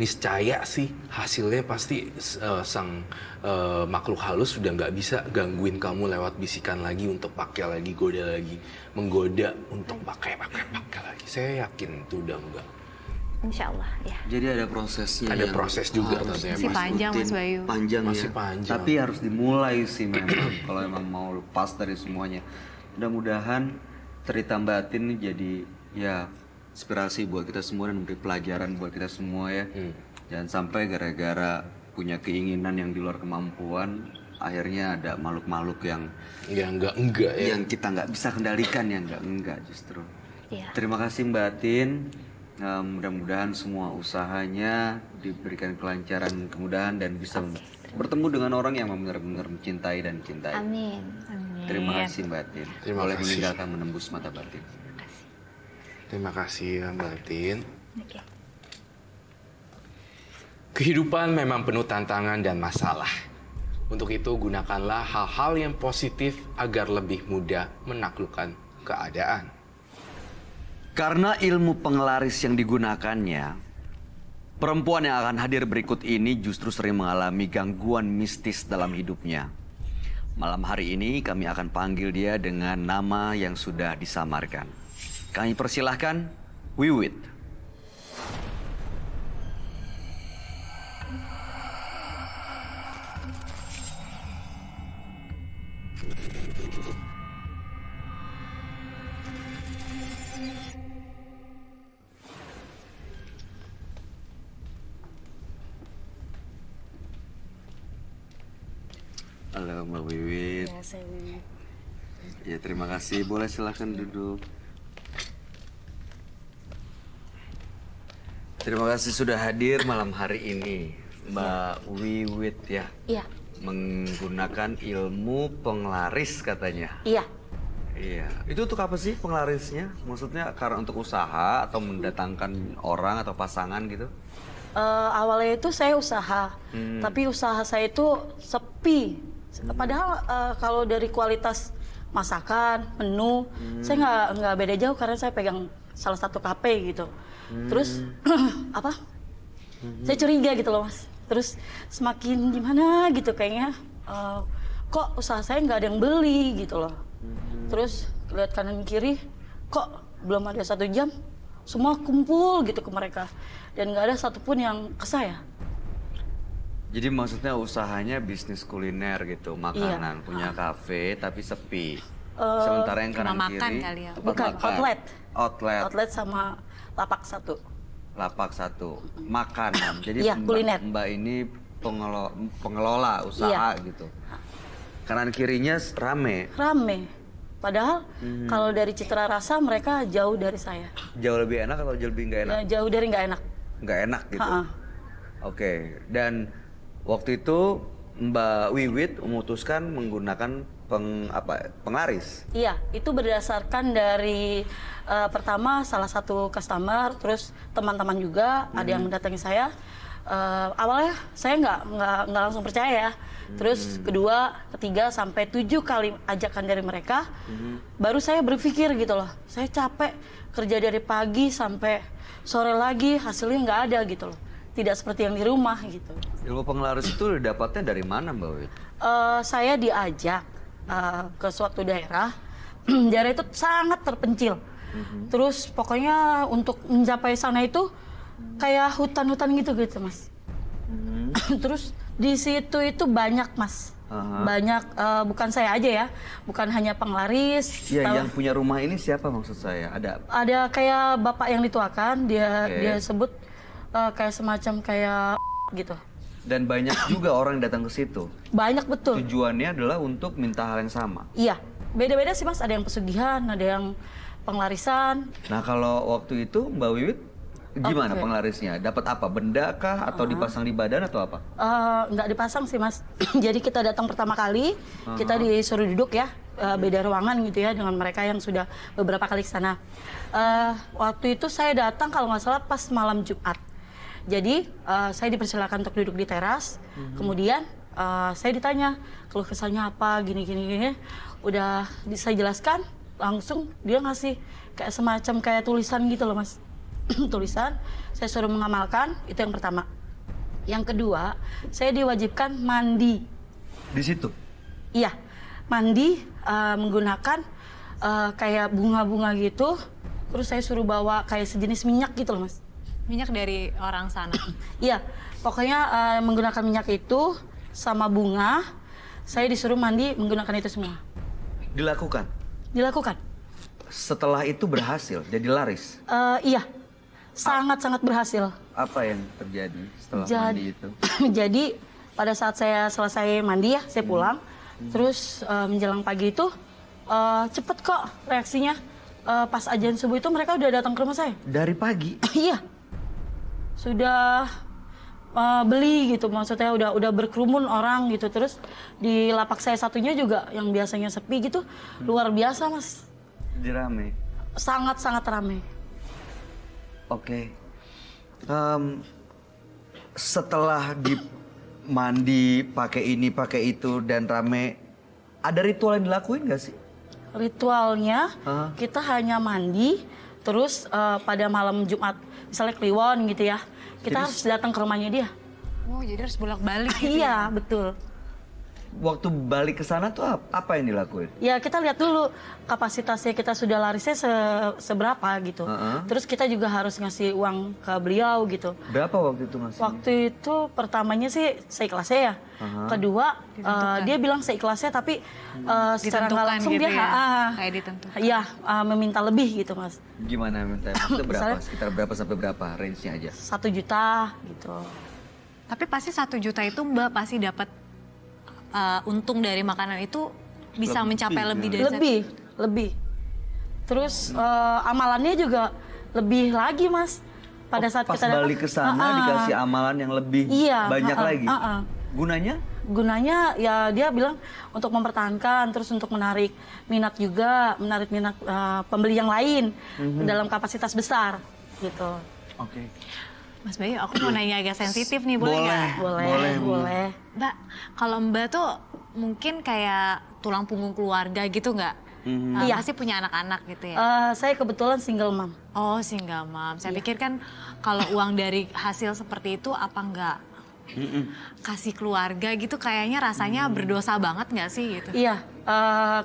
niscaya sih hasilnya pasti sang makhluk halus sudah nggak bisa gangguin kamu lewat bisikan lagi untuk pakai lagi, goda lagi, menggoda untuk pakai lagi. Saya yakin itu udah enggak. Insya Allah, ya. Jadi ada prosesnya. Ada yang proses juga harus tentunya. Masih panjang, Mas diikutin. Bayu. Panjang Masih ya. panjang. Tapi harus dimulai sih memang kalau emang mau lepas dari semuanya. Mudah-mudahan cerita Mbak Atin ini jadi ya inspirasi buat kita semua dan memberi pelajaran buat kita semua ya. Jangan sampai gara-gara punya keinginan yang di luar kemampuan akhirnya ada makhluk-makhluk yang Ya enggak ya. yang kita nggak bisa kendalikan, yang enggak justru. Iya. Terima kasih Mbak Atin. Mudah-mudahan semua usahanya diberikan kelancaran, kemudahan dan bisa bertemu dengan orang yang benar-benar mencintai dan cintai. Amin. Terima kasih Mbak Atin. Terima Boleh kasih. meninggalkan menembus mata batin. Terima kasih ya Mbak Atin. Oke. Kehidupan memang penuh tantangan dan masalah. Untuk itu gunakanlah hal-hal yang positif agar lebih mudah menaklukkan keadaan. Karena ilmu penglaris yang digunakannya, perempuan yang akan hadir berikut ini justru sering mengalami gangguan mistis dalam hidupnya. Malam hari ini kami akan panggil dia dengan nama yang sudah disamarkan. Kami persilahkan Wiwit. Halo Mbak Wiwit. Ya terima kasih. Boleh silahkan duduk. Terima kasih sudah hadir malam hari ini, Mbak Wiwit ya. Iya. Menggunakan ilmu penglaris katanya. Iya. Iya. Itu untuk apa sih penglarisnya? Maksudnya karena untuk usaha atau mendatangkan orang atau pasangan gitu? Awalnya itu saya usaha, tapi usaha saya itu sepi. Padahal kalau dari kualitas masakan, menu, saya nggak beda jauh karena saya pegang salah satu kafe gitu. Terus apa? Saya curiga gitu loh Mas. Terus semakin gimana gitu kayaknya, kok usaha saya nggak ada yang beli gitu loh. Terus lihat kanan kiri, kok belum ada 1 jam, semua kumpul gitu ke mereka. Dan nggak ada satupun yang ke saya. Jadi maksudnya usahanya bisnis kuliner gitu, makanan, punya kafe tapi sepi. Sementara yang kanan Cuma makan kiri kali ya? tempat Bukan, makan. outlet. Outlet. Outlet sama lapak satu. Lapak satu. Makanan. Jadi Iya, kuliner. Mbak ini pengelola usaha gitu. Kanan kirinya rame. Rame. Padahal kalau dari citra rasa mereka jauh dari saya. Jauh lebih enak atau jauh lebih nggak enak? Jauh dari nggak enak. Nggak enak gitu. Ha-ha. Oke. Dan waktu itu Mbak Wiwit memutuskan menggunakan penglaris. Iya, itu berdasarkan dari pertama salah satu customer, terus teman-teman juga ada yang mendatangi saya. Awalnya saya nggak langsung percaya ya. Terus kedua, ketiga sampai 7 kali ajakan dari mereka, baru saya berpikir gitu loh. Saya capek kerja dari pagi sampai sore lagi, hasilnya nggak ada gitu loh. Tidak seperti yang di rumah gitu. Ilmu penglaris itu dapatnya dari mana Mbak Wiwit? Saya diajak ke suatu daerah. Daerah itu sangat terpencil. Terus pokoknya untuk mencapai sana itu kayak hutan-hutan gitu Mas. Terus di situ itu banyak Mas. Banyak, bukan saya aja ya, bukan hanya penglaris. Iya, yang punya rumah ini siapa maksud saya? Ada kayak bapak yang dituakan, dia Oke. dia sebut kayak semacam kayak gitu. Dan banyak juga orang yang datang ke situ. Banyak betul. Tujuannya adalah untuk minta hal yang sama. Iya, beda-beda sih Mas. Ada yang pesugihan, ada yang penglarisan. Nah kalau waktu itu Mbak Wiwit gimana Oke. penglarisnya? Dapat apa? Benda kah? Atau dipasang di badan atau apa? Nggak dipasang sih Mas. Jadi kita datang pertama kali, kita disuruh duduk ya, beda ruangan gitu ya dengan mereka yang sudah beberapa kali ke sana. Waktu itu saya datang kalau nggak salah pas malam Jumat. Jadi saya dipersilakan untuk duduk di teras. Kemudian saya ditanya keluh kesahnya apa, gini. Udah saya jelaskan, langsung dia ngasih kayak semacam kayak tulisan gitu loh Mas. Tulisan, saya suruh mengamalkan, itu yang pertama. Yang kedua, saya diwajibkan mandi. Di situ? Iya, mandi menggunakan kayak bunga-bunga gitu. Terus saya suruh bawa kayak sejenis minyak gitu loh Mas. Minyak dari orang sana. Iya, pokoknya menggunakan minyak itu sama bunga. Saya disuruh mandi menggunakan itu semua. Dilakukan? Dilakukan. Setelah itu berhasil, jadi laris? Iya, sangat-sangat berhasil. Apa yang terjadi setelah mandi itu? Jadi pada saat saya selesai mandi ya, saya pulang. Terus menjelang pagi itu cepet kok reaksinya. Pas azan subuh itu mereka udah datang ke rumah saya. Dari pagi? Iya, sudah beli gitu, maksudnya udah berkerumun orang gitu. Terus di lapak saya satunya juga yang biasanya sepi gitu, luar biasa Mas. Jadi rame? Sangat-sangat ramai. Oke. Setelah mandi, pakai ini, pakai itu, dan rame, ada ritual yang dilakuin nggak sih? Ritualnya kita hanya mandi, terus pada malam Jumat, misalnya Kliwon gitu ya, kita harus datang ke rumahnya dia. Oh, jadi harus bolak-balik gitu. Iya, betul. Waktu balik ke sana tuh apa yang dilakuin? Ya kita lihat dulu kapasitasnya kita sudah larisnya seberapa gitu. Terus kita juga harus ngasih uang ke beliau gitu. Berapa waktu itu Mas? Waktu itu pertamanya sih seikhlasnya ya. Kedua dia bilang seikhlasnya tapi secara nggak Ditentukan langsung gitu dia ya? Kayak ditentukan. iya, meminta lebih gitu Mas. Gimana minta? Maksudnya berapa? Misalnya- Sekitar berapa sampai berapa? Range-nya aja. 1 juta gitu. Tapi pasti 1 juta itu Mbak pasti dapat untung dari makanan itu bisa mencapai lebih dari Lebih. Terus amalannya juga lebih lagi Mas. Pada saat Pas kita datang, balik ke sana dikasih amalan yang lebih Iya, banyak lagi. Gunanya? Gunanya ya dia bilang untuk mempertahankan, terus untuk menarik minat juga, menarik minat pembeli yang lain dalam kapasitas besar gitu. Oke. Mas Bayu, aku mau nanya agak sensitif nih, boleh nggak? Boleh. Mbak, kalau Mbak tuh mungkin kayak tulang punggung keluarga gitu nggak? Iya. Pasti punya anak-anak gitu ya? Saya kebetulan single mom. Oh, single mom. Saya pikir kan kalau uang dari hasil seperti itu apa nggak kasih keluarga gitu, kayaknya rasanya berdosa banget nggak sih gitu? Iya,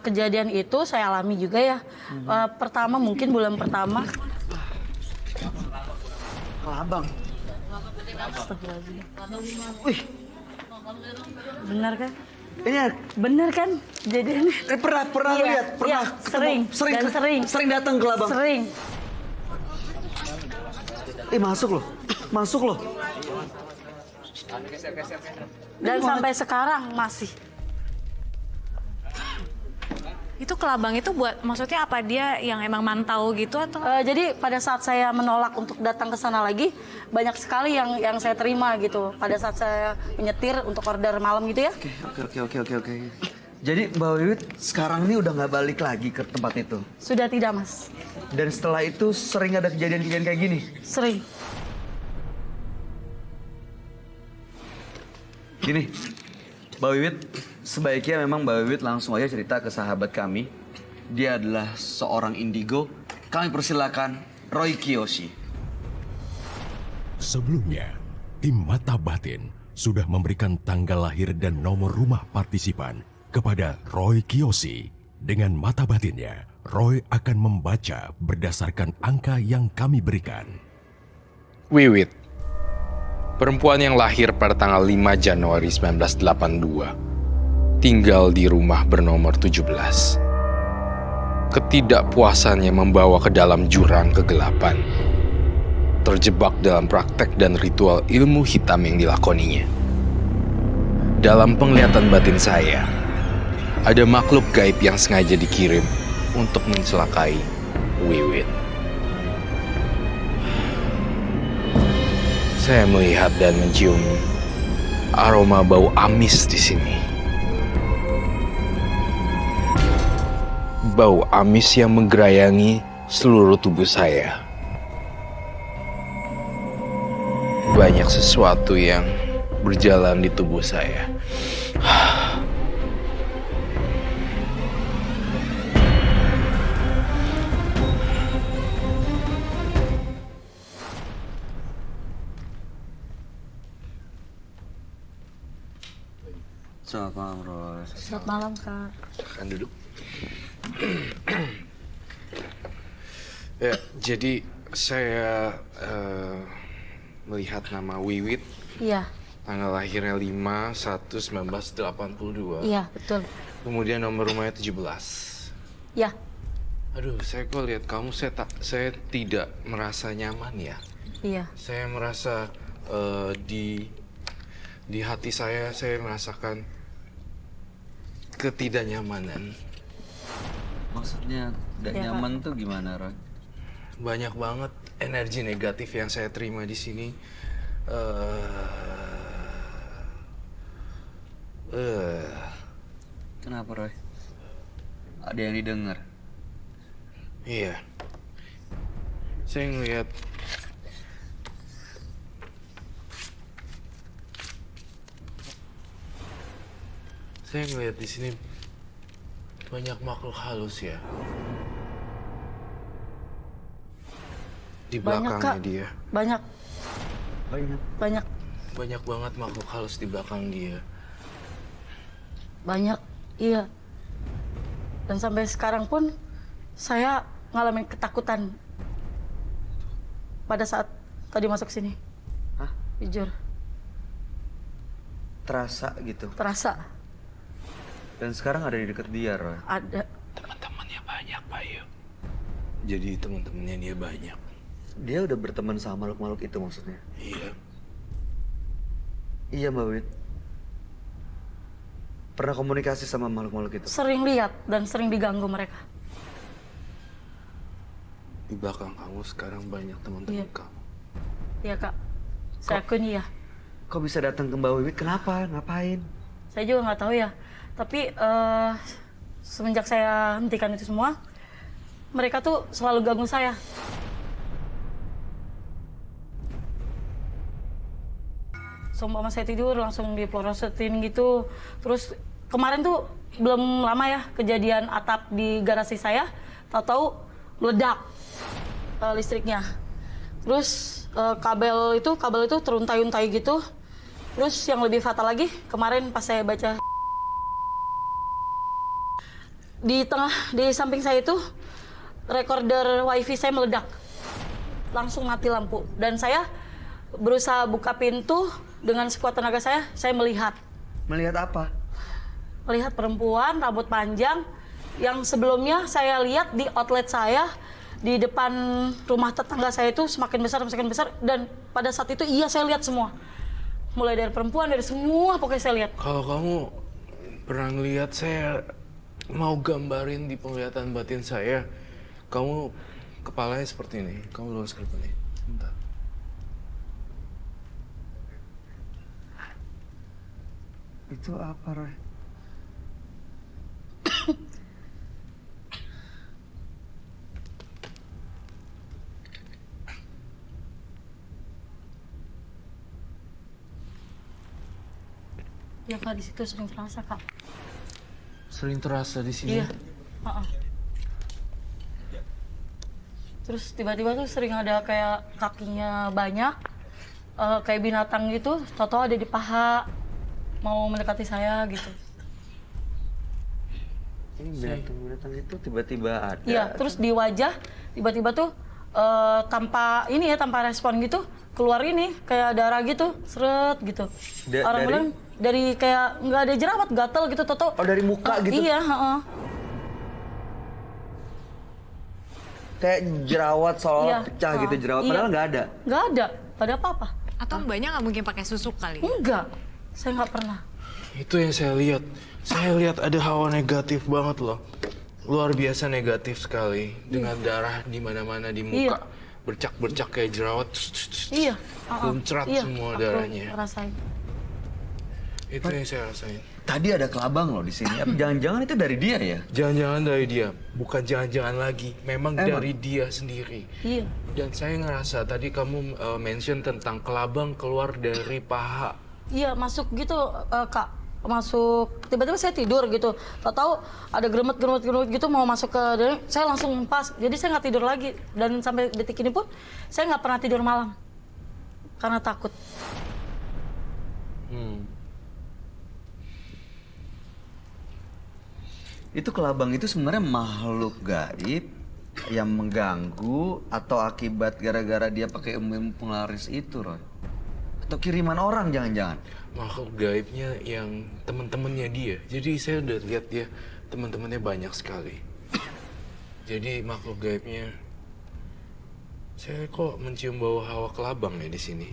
kejadian itu saya alami juga ya. Pertama mungkin bulan pertama. Kelabang. Astagfirullahaladzim. Wih, Benar kan? Ini Benar kan? Jadi pernah Iya, lihat, pernah iya, sering, dan sering. sering datang ke Labang. sering. Masuk loh. Dan sampai sekarang masih. Itu kelabang itu buat, maksudnya apa, dia yang emang mantau gitu atau? Jadi pada saat saya menolak untuk datang ke sana lagi, banyak sekali yang saya terima gitu. Pada saat saya menyetir untuk order malam gitu ya. Oke. Jadi Mbak Wiwit sekarang ini udah nggak balik lagi ke tempat itu. Sudah tidak, Mas. Dan setelah itu sering ada kejadian-kejadian kayak gini. Sering. Gini, Mbak Wiwit, sebaiknya memang Mbak Wiwit langsung aja cerita ke sahabat kami. Dia adalah seorang indigo. Kami persilakan Roy Kiyoshi. Sebelumnya, tim Mata Batin sudah memberikan tanggal lahir dan nomor rumah partisipan kepada Roy Kiyoshi. Dengan mata batinnya, Roy akan membaca berdasarkan angka yang kami berikan. Wiwit, perempuan yang lahir pada tanggal 5 Januari 1982, tinggal di rumah bernomor 17. Ketidakpuasannya membawa ke dalam jurang kegelapan, terjebak dalam praktek dan ritual ilmu hitam yang dilakoninya. Dalam penglihatan batin saya, ada makhluk gaib yang sengaja dikirim untuk mencelakai Wiwit. Saya melihat dan mencium aroma bau amis di sini. Bau amis yang menggerayangi seluruh tubuh saya. Banyak sesuatu yang berjalan di tubuh saya. Selamat malam, Roy. Selamat malam, Kak. Silakan duduk. Ya, jadi saya melihat nama Wiwit, Iya, tanggal lahirnya 5/1/1982. iya, betul. Kemudian nomor rumahnya 17. Ya, Aduh, saya kok lihat kamu, saya tidak merasa nyaman ya. iya. Saya merasa di hati saya merasakan ketidaknyamanan. Maksudnya gak Ya, nyaman tuh gimana, Roy? Banyak banget energi negatif yang saya terima di sini. Kenapa, Roy? Ada yang didengar? Iya. Saya ngelihat di sini banyak makhluk halus ya. Di Banyak, belakangnya Kak. dia. Banyak, banyak, Banyak banget makhluk halus di belakang dia. banyak. Iya. Dan sampai sekarang pun saya ngalamin ketakutan pada saat tadi masuk sini. Hah? Jujur, Terasa gitu. terasa Dan sekarang ada di dekat dia, Roy. ada. Teman-temannya banyak, Pak Yu. Jadi teman-temannya dia banyak. Dia udah berteman sama makhluk-makhluk itu maksudnya? Iya. Iya, Mbak Wit. Pernah komunikasi sama makhluk-makhluk itu? Sering lihat dan sering diganggu mereka. Di belakang kamu sekarang banyak teman-teman Iya. kamu. Iya, Kak. Saya akui iya. Kok bisa datang ke Mbak Wiwit? Kenapa? Ngapain? Saya juga nggak tahu ya. Tapi semenjak saya hentikan itu semua, mereka tuh selalu ganggu saya. Seumpama saya tidur langsung diplosetin gitu. Terus kemarin tuh belum lama ya kejadian atap di garasi saya, tahu-tahu meledak listriknya. Terus kabel itu teruntai-untai gitu. Terus yang lebih fatal lagi, kemarin pas saya baca di samping saya itu recorder wifi saya meledak, langsung mati lampu. Dan saya berusaha buka pintu dengan sekuat tenaga saya melihat Melihat apa? Melihat perempuan rambut panjang yang sebelumnya saya lihat di outlet saya di depan rumah tetangga saya itu semakin besar dan pada saat itu iya saya lihat semua. Mulai dari perempuan, dari semua pokoknya saya lihat. Kalau kamu pernah ngeliat, saya mau gambarin di penglihatan batin saya. Kamu kepalanya seperti ini. Kamu lurus ke depan nih. Bentar. Itu apa, Roy? Ya Kak, di situ sering terasa Kak. Sering terasa di sini. Iya. Heeh. Terus tiba-tiba tuh sering ada kayak kakinya banyak, kayak binatang gitu, tau-tau ada di paha, mau mendekati saya gitu. Ini binatang-binatang itu tiba-tiba ada. Iya, terus di wajah tiba-tiba tuh tanpa ini ya, tanpa respon gitu, keluar ini kayak darah gitu, seret gitu. Orang bilang dari kayak nggak ada jerawat, gatel gitu, tau-tau. Oh, dari muka gitu? Iya, heeh. Kayak jerawat seolah Iya, pecah gitu jerawat, iya. padahal nggak ada. Nggak ada, pada apa-apa. Atau mbaknya nggak mungkin pakai susuk kali? Enggak, saya nggak pernah. Itu yang saya lihat. Saya lihat ada hawa negatif banget loh. Luar biasa negatif sekali. Dengan darah di mana-mana di muka. Iya. Bercak-bercak kayak jerawat. Iya. Muncrat semua aku darahnya. rasain. Itu yang saya rasain. Tadi ada kelabang loh di sini. Jangan-jangan itu dari dia ya? Jangan-jangan dari dia. Bukan jangan-jangan lagi. Memang dari dia sendiri. Iya. Dan saya ngerasa tadi kamu mention tentang kelabang keluar dari paha. Iya, masuk gitu, Kak. Masuk, tiba-tiba saya tidur gitu. Tahu-tahu ada geremet gitu mau masuk ke dalam, saya langsung pas. Jadi saya nggak tidur lagi. Dan sampai detik ini pun, saya nggak pernah tidur malam. Karena takut. Itu kelabang itu sebenarnya makhluk gaib yang mengganggu atau akibat gara-gara dia pakai ilmu penglaris itu, Roy? Atau kiriman orang jangan-jangan? Makhluk gaibnya yang teman-temannya dia. Jadi saya udah lihat dia teman-temannya banyak sekali. Jadi makhluk gaibnya, saya kok mencium bau hawa kelabang ya di sini.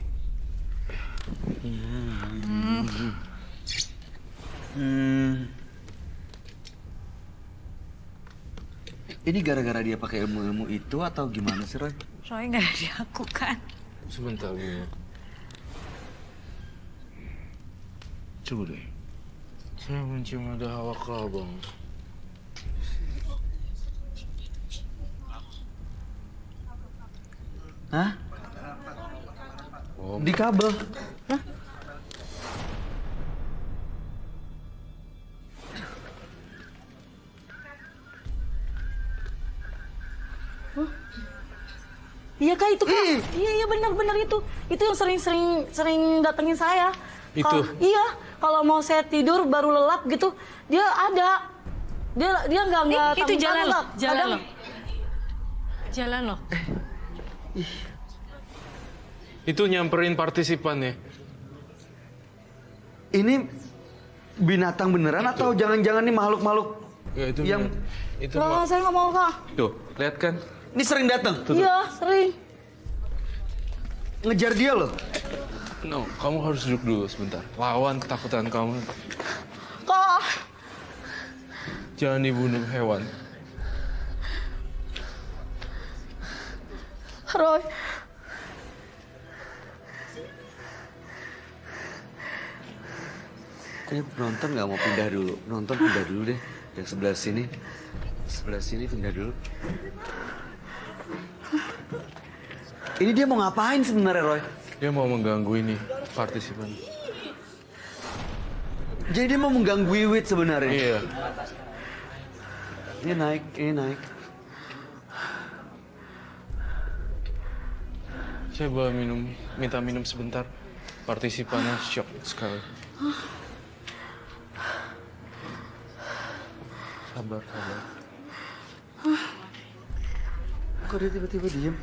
Ini gara-gara dia pakai ilmu-ilmu itu atau gimana sih, Roy? Roy nggak ada di aku kan? Sebentar dulu. Coba deh. Saya mencium ada hawa kelabang. Hah? Oh, Di kabel? Iya Kak, itu Kak. Iya benar-benar itu. Itu yang sering datengin saya. Itu? Iya, kalau mau saya tidur baru lelap gitu, dia ada. Dia nggak Itu jalan loh, Kak. jalan Kadang- loh. Jalan loh. itu nyamperin partisipannya. Ini binatang beneran atau jangan-jangan nih makhluk-makhluk Ya, itu yang... itu Nggak, saya nggak mau Kak. Tuh, lihat kan? Ini sering datang? Iya, sering. Ngejar dia loh? No, kamu harus duduk dulu sebentar. Lawan ketakutan kamu. Kak, Jangan dibunuh hewan. Roy. Ini penonton nggak mau pindah dulu. Penonton pindah dulu deh. Yang sebelah sini. Sebelah sini pindah dulu. Ini dia mau ngapain sebenarnya, Roy? Dia mau mengganggu ini partisipan. Jadi dia mau mengganggu Wiwit sebenarnya. Iya. Ini naik. Saya boleh minta minum sebentar. Partisipannya shock sekali. Sabar. Kok dia tiba-tiba diem?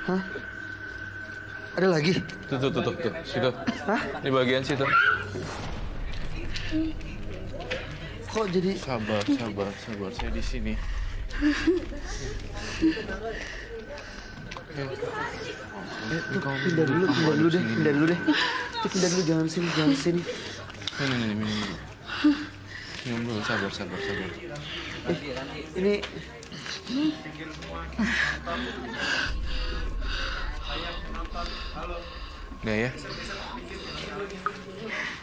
Hah? Ada lagi? Tuh. Situ. Hah? Di bagian situ. Kok jadi... Sabar. Saya di sini. Pindah dulu deh. Pindah dulu, jangan sini. Ini minum dulu. Minum dulu, sabar. Ini... Udah ya?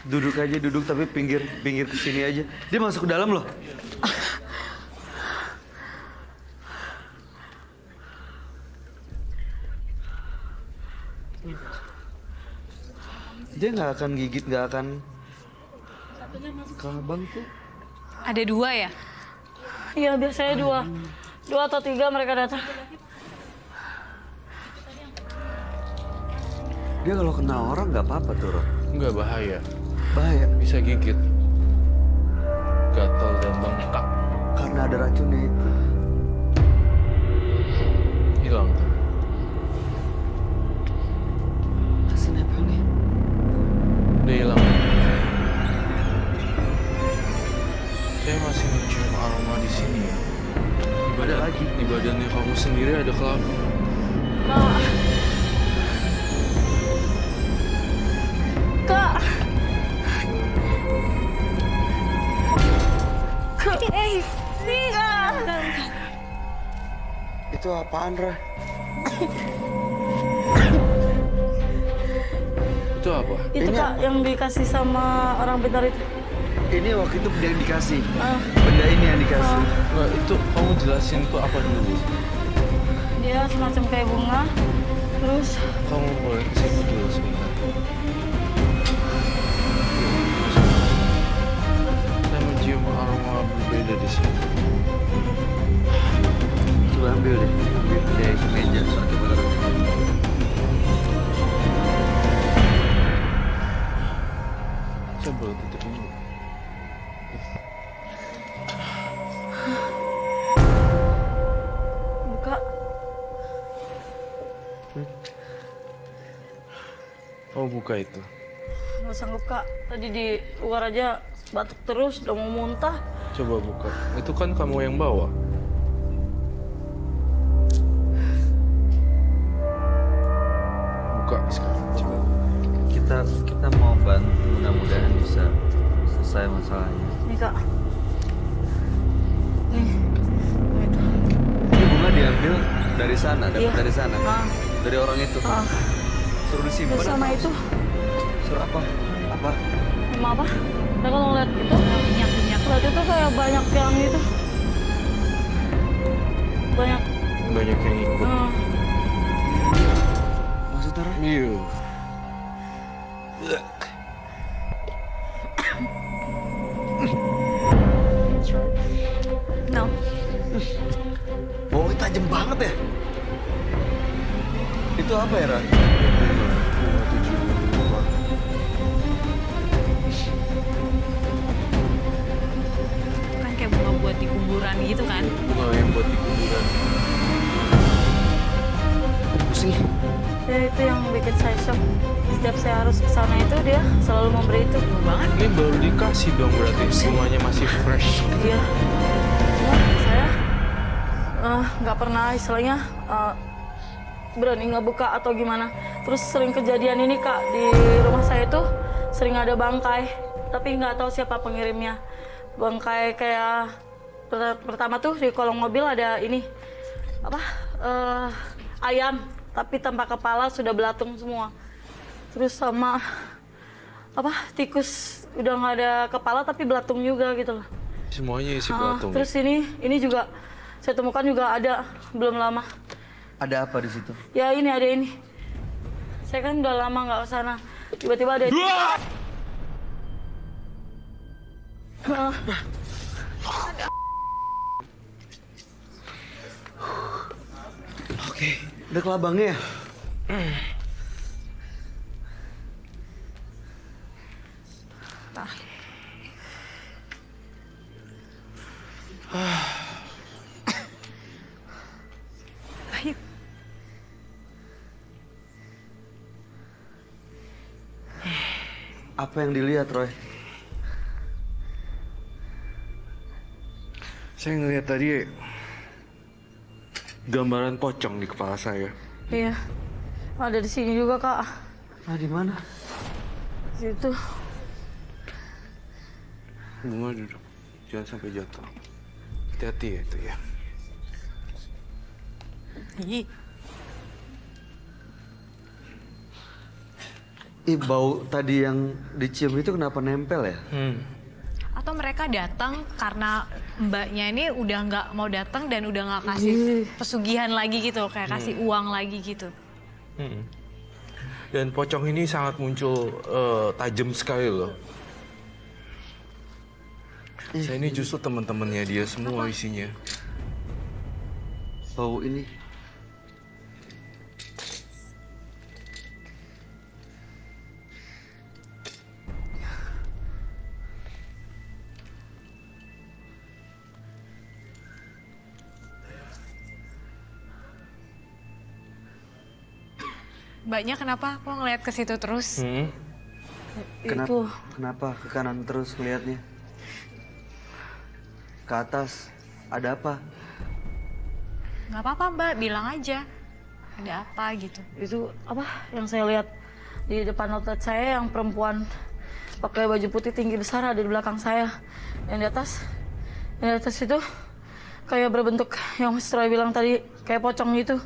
Duduk tapi pinggir ke sini aja. Dia masuk ke dalam loh. Dia nggak akan gigit, nggak akan ke abang tuh. Ada 2 ya? Iya, biasanya 2 atau 3 mereka datang. Dia kalau kena orang nggak apa-apa tuh, Ron. Nggak bahaya. Bahaya. Bisa gigit. Gatal dan bengkak. Karena ada racunnya itu. Hilang tuh. Kasih nempel nih. Udah hilang. Saya masih mencium aroma di sini ya. Di badannya kamu sendiri ada kelapa. Kak. Itu apaan, Ra? Itu apa? Itu Ini Kak yang dikasih sama orang pintar itu. Ini waktu itu yang dikasih. Ah. Benda ini yang dikasih. Nggak, itu kamu jelasin itu apa dulu? Dia semacam kayak bunga. Terus Kamu boleh kesini dulu sebentar. Saya mencium aroma berbeda di sini. Coba ambil deh. Ambil dari meja. Coba taruh. Saya boleh tutup ini. buka. Kamu buka itu. Nggak sanggup Kak. Tadi di luar aja batuk terus, udah mau muntah. Coba buka. Itu kan kamu yang bawa. Buka sekarang. Coba. Kita mau bantu, mudah-mudahan bisa selesai masalahnya. Nih Kak. Nih. Itu. Ini bunga diambil dari sana, dapat Iya. dari sana. Ah. Dari orang itu. Ah. Suruh disimpan. Terus sama itu. Suruh apa? Apa? Sama apa? Nah kalau ngeliat itu, Minyak. lihat itu kayak banyak yang itu. Banyak. Banyak yang ikut. Maksudnya, Ra? Iya. No. Baunya tajam banget ya? Itu apa ya, Ra? Kan kayak bunga buat di kuburan gitu kan? Bunga yang buat di kuburan. Pusing. Ya itu yang bikin saya shock. Setiap saya harus ke sana itu dia selalu memberi itu. Banget. Ini baru dikasih dong berarti semuanya masih fresh. Iya. Cuma saya nggak pernah istilahnya berani ngebuka atau gimana. Terus sering kejadian ini Kak, di rumah saya itu sering ada bangkai, tapi nggak tahu siapa pengirimnya. Bangkai kayak pertama tuh di kolong mobil ada ini apa ayam, tapi tanpa kepala sudah belatung semua. Terus sama apa tikus udah nggak ada kepala tapi belatung juga gitu loh. Semuanya isi belatung. Terus ini juga saya temukan juga ada belum lama. Ada apa di situ? Ya ini ada ini. Saya kan udah lama nggak ke sana. Tiba-tiba ada. Oke, udah kelabangnya ya? Ayo. Apa yang dilihat, Roy? Saya ngelihat tadi gambaran pocong di kepala saya. Iya. Ada di sini juga, Kak. Ah, di mana? Situ. Bunga duduk. Jangan sampai jatuh. Hati-hati ya itu ya. Ih, Bau tadi yang dicium itu kenapa nempel ya? atau mereka datang karena mbaknya ini udah nggak mau datang dan udah nggak kasih pesugihan lagi gitu, kayak kasih uang lagi gitu. Dan pocong ini sangat muncul tajam sekali loh. Saya ini justru teman-temannya dia semua isinya. Bau ini. Mbaknya kenapa kok ngeliat ke situ terus? Itu. Kenapa ke kanan terus ngeliatnya? Ke atas. Ada apa? Nggak apa-apa Mbak, bilang aja. Ada apa gitu. Itu apa yang saya lihat di depan outlet saya, yang perempuan pakai baju putih tinggi besar ada di belakang saya. Yang di atas itu kayak berbentuk yang Mas Roy bilang tadi, kayak pocong gitu.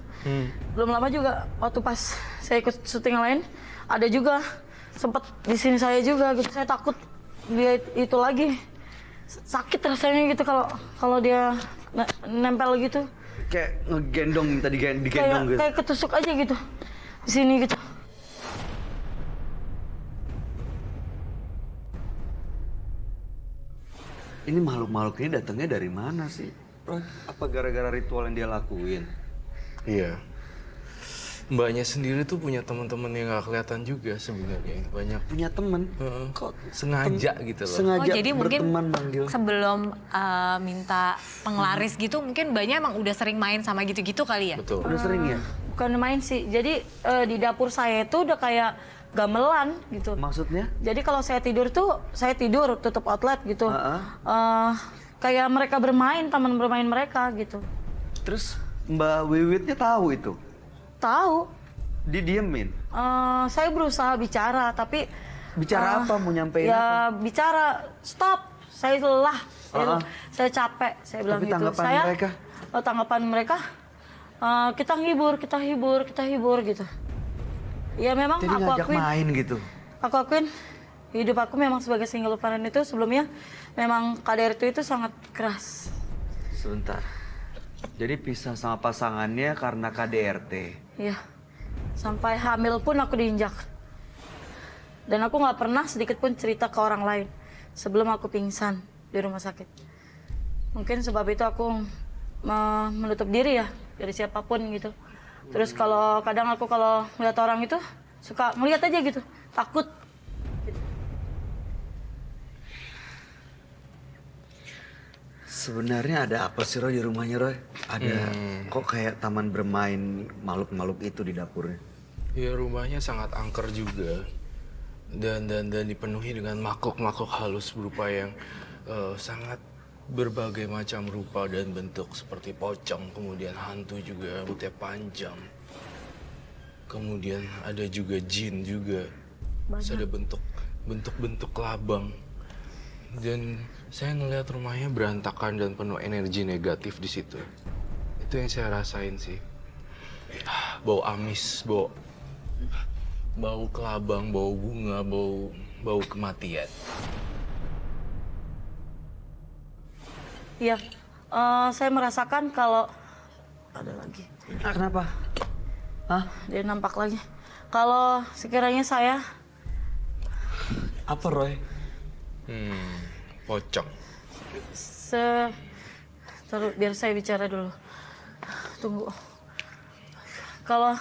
Belum lama juga waktu pas saya ikut syuting lain, ada juga sempet di sini saya juga gitu. Saya takut dia itu lagi, sakit rasanya gitu kalau dia nempel gitu. Kayak ngegendong, minta digendong gitu. Kayak ketusuk aja gitu di sini gitu. Ini makhluk-makhluk ini datangnya dari mana sih, Roy? Apa gara-gara ritual yang dia lakuin? Iya. Mbaknya sendiri tuh punya teman-teman yang nggak kelihatan juga sebenarnya. Banyak. Punya temen? Heeh. Kok Sengaja gitu loh. sengaja Oh jadi mungkin berteman manggil? sebelum minta penglaris gitu, mungkin Mbaknya emang udah sering main sama gitu-gitu kali ya? Betul. Udah sering ya? Bukan main sih, jadi di dapur saya itu udah kayak gamelan gitu. Maksudnya? Jadi kalau saya tidur tuh, saya tidur tutup outlet gitu. Heeh. Kayak mereka bermain, taman bermain mereka gitu. Terus Mbak Wiwitnya tahu itu? Tahu. Didiemin? Saya berusaha bicara, tapi Bicara apa? Mau nyampein ya apa? bicara, stop. Saya lelah, saya capek, saya bilang Tapi gitu. tanggapan Saya, mereka? tanggapan mereka, kita hibur gitu. Ya memang Jadi aku ngajak akuin. main gitu? Aku akuin hidup aku memang sebagai single parent itu sebelumnya memang KDRT itu sangat keras. Sebentar. Jadi pisah sama pasangannya karena KDRT? Iya. Sampai hamil pun aku diinjak. Dan aku nggak pernah sedikit pun cerita ke orang lain sebelum aku pingsan di rumah sakit. Mungkin sebab itu aku menutup diri ya dari siapapun gitu. Terus kadang aku kalau ngeliat orang itu suka ngeliat aja gitu, takut. Sebenarnya ada apa sih, Roy, di rumahnya, Roy? Ada kok kayak taman bermain makhluk-makhluk itu di dapurnya? Ya rumahnya sangat angker juga. Dan dipenuhi dengan makhluk-makhluk halus berupa yang sangat berbagai macam rupa dan bentuk, seperti pocong, kemudian hantu juga rambutnya panjang. Kemudian ada juga jin juga. Terus ada bentuk-bentuk labang. Dan saya ngelihat rumahnya berantakan dan penuh energi negatif di situ. Itu yang saya rasain sih. Bau amis, bau kelabang, bau bunga, bau kematian. Iya, saya merasakan kalau ada lagi. Kenapa? Hah? Dia nampak lagi. Kalau sekiranya saya Apa, Roy? Pocong. biar saya bicara dulu. Tunggu. Kalau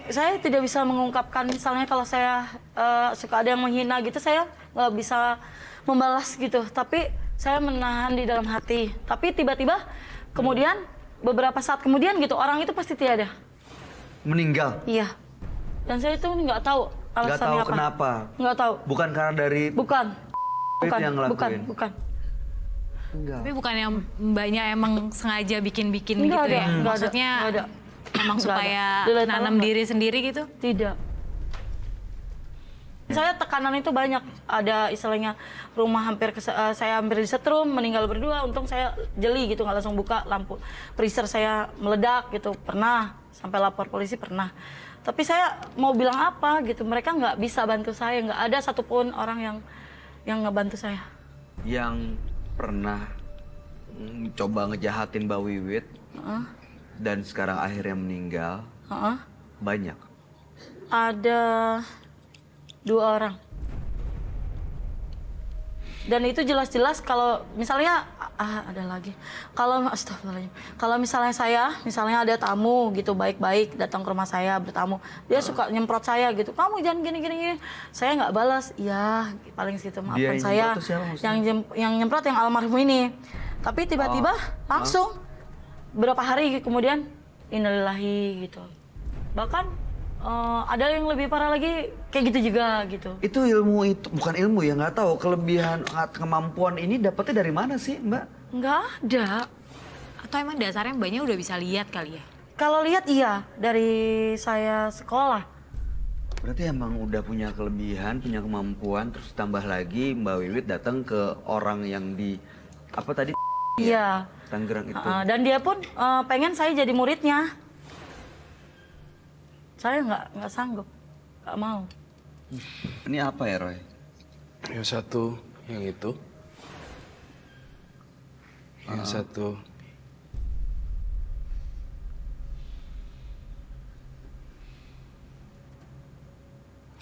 saya tidak bisa mengungkapkan, misalnya kalau saya suka ada yang menghina gitu, saya nggak bisa membalas gitu. Tapi saya menahan di dalam hati. Tapi tiba-tiba kemudian beberapa saat kemudian gitu orang itu pasti tiada. Meninggal? Iya. Dan saya itu nggak tahu Nggak tahu Alasannya apa? kenapa. Nggak tahu. Bukan karena dari Bukan. Bukan, yang ngelakuin. bukan. Enggak. Tapi bukannya mbaknya emang sengaja bikin-bikin gitu Nggak ada, ya? nggak ada, Maksudnya nggak ada. emang Nggak supaya ada. Dilihat nanam orang nggak? diri sendiri gitu? Tidak. Saya tekanan itu banyak. Ada istilahnya rumah saya hampir disetrum, meninggal berdua. Untung saya jeli gitu, nggak langsung buka lampu. Freezer saya meledak gitu, pernah. Sampai lapor polisi pernah. Tapi saya mau bilang apa gitu, mereka nggak bisa bantu saya. Nggak ada satupun orang yang ngebantu saya. Yang pernah coba ngejahatin Mbak Wiwit dan sekarang akhirnya meninggal Heeh. banyak. Ada 2 orang. Dan itu jelas-jelas kalau misalnya ada lagi. Kalau astagfirullahaladzim. Kalau misalnya ada tamu gitu baik-baik datang ke rumah saya bertamu, dia suka nyemprot saya gitu. Kamu jangan gini. Saya nggak balas. Iya, paling segitu. Maafkan Dia yang saya. nyemprot tuh siapa maksudnya? Yang nyemprot yang almarhum ini. Tapi tiba-tiba langsung berapa hari kemudian innalillahi gitu. Bahkan ada yang lebih parah lagi kayak gitu juga gitu. Itu ilmu itu bukan ilmu ya, nggak tahu kelebihan kemampuan ini dapetnya dari mana sih Mbak? Nggak ada. Atau emang dasarnya mbaknya udah bisa lihat kali ya? Kalau lihat iya dari saya sekolah. Berarti emang udah punya kelebihan, punya kemampuan, terus tambah lagi Mbak Wiwit datang ke orang yang di apa tadi? Iya. Tangerang itu. Dan dia pun pengen saya jadi muridnya. Saya nggak sanggup, nggak mau. Ini apa ya, Roy? Yang satu, yang itu. Yang satu.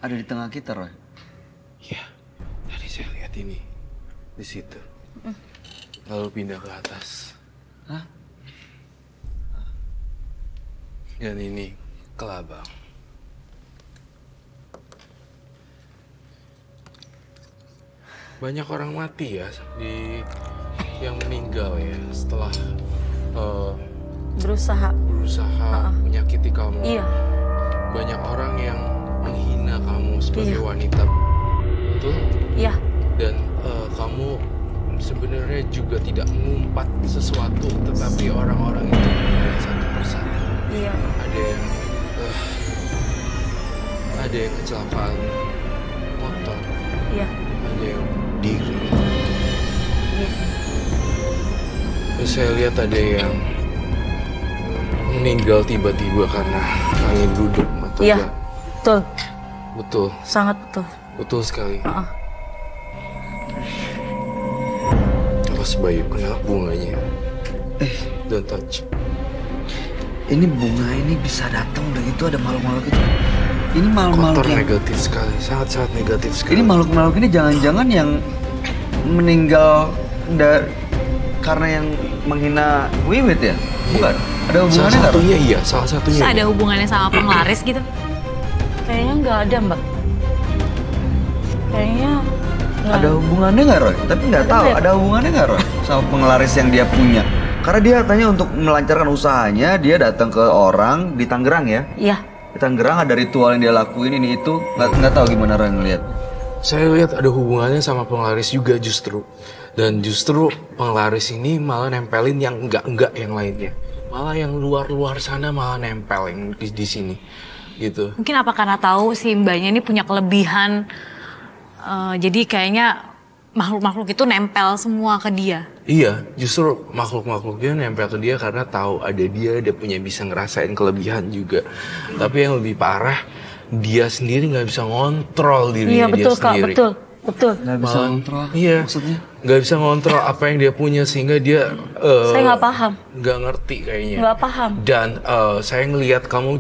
Ada di tengah kita, Roy. Ya, tadi saya lihat ini. Di situ. Lalu pindah ke atas. Hah? Dan ini kelabang. Banyak orang mati ya yang meninggal ya setelah Berusaha. menyakiti kamu. Iya. Banyak orang yang menghina kamu sebagai Iya. wanita. Betul? Iya. Dan kamu sebenarnya juga tidak mengumpat sesuatu, tetapi orang-orang itu melihat satu persatu. Iya. Ada yang kecelakaan motor, Iya. ada yang diri. Iya. Terus saya lihat ada yang meninggal tiba-tiba karena angin duduk atau Iya. enggak. Betul. Betul, Sangat betul. betul sekali. Heeh. Awas Bayu, kena bunganya. Don't touch. Ini bunga ini bisa datang udah gitu ada makhluk-makhluk itu. Ini makhluk-makhluk Kotor yang negatif sekali, sangat-sangat negatif sekali. ini makhluk-makhluk ini jangan-jangan yang meninggal karena yang menghina Wiwit ya? Bukan? Ada Salah hubungannya nggak? satunya iya, salah satunya. Terus ada iya. hubungannya sama penglaris gitu? Kayaknya nggak ada, Mbak. Kayaknya nggak Ada hubungannya nggak Roy? Tapi nggak tahu ya? ada hubungannya nggak Roy sama penglaris yang dia punya. Karena dia katanya untuk melancarkan usahanya dia datang ke orang di Tangerang ya. Iya. Di Tangerang ada ritual yang dia lakuin ini itu nggak tahu gimana Roy ngeliat. Saya lihat ada hubungannya sama penglaris juga justru. Dan justru penglaris ini malah nempelin yang enggak yang lainnya. Malah yang luar-luar sana malah nempel yang di sini. Gitu. Mungkin apa karena tahu si mbaknya ini punya kelebihan, jadi kayaknya makhluk-makhluk itu nempel semua ke dia. Iya, justru makhluk-makhluk dia nempel ke dia karena tahu ada dia punya bisa ngerasain kelebihan juga. Tapi yang lebih parah, dia sendiri nggak bisa ngontrol Iya dirinya betul dia Kak, sendiri. betul. Nggak bisa Malah- kontrol. Iya, Maksudnya? nggak bisa ngontrol apa yang dia punya sehingga dia Saya nggak paham. nggak ngerti kayaknya. Nggak paham. Dan saya ngelihat kamu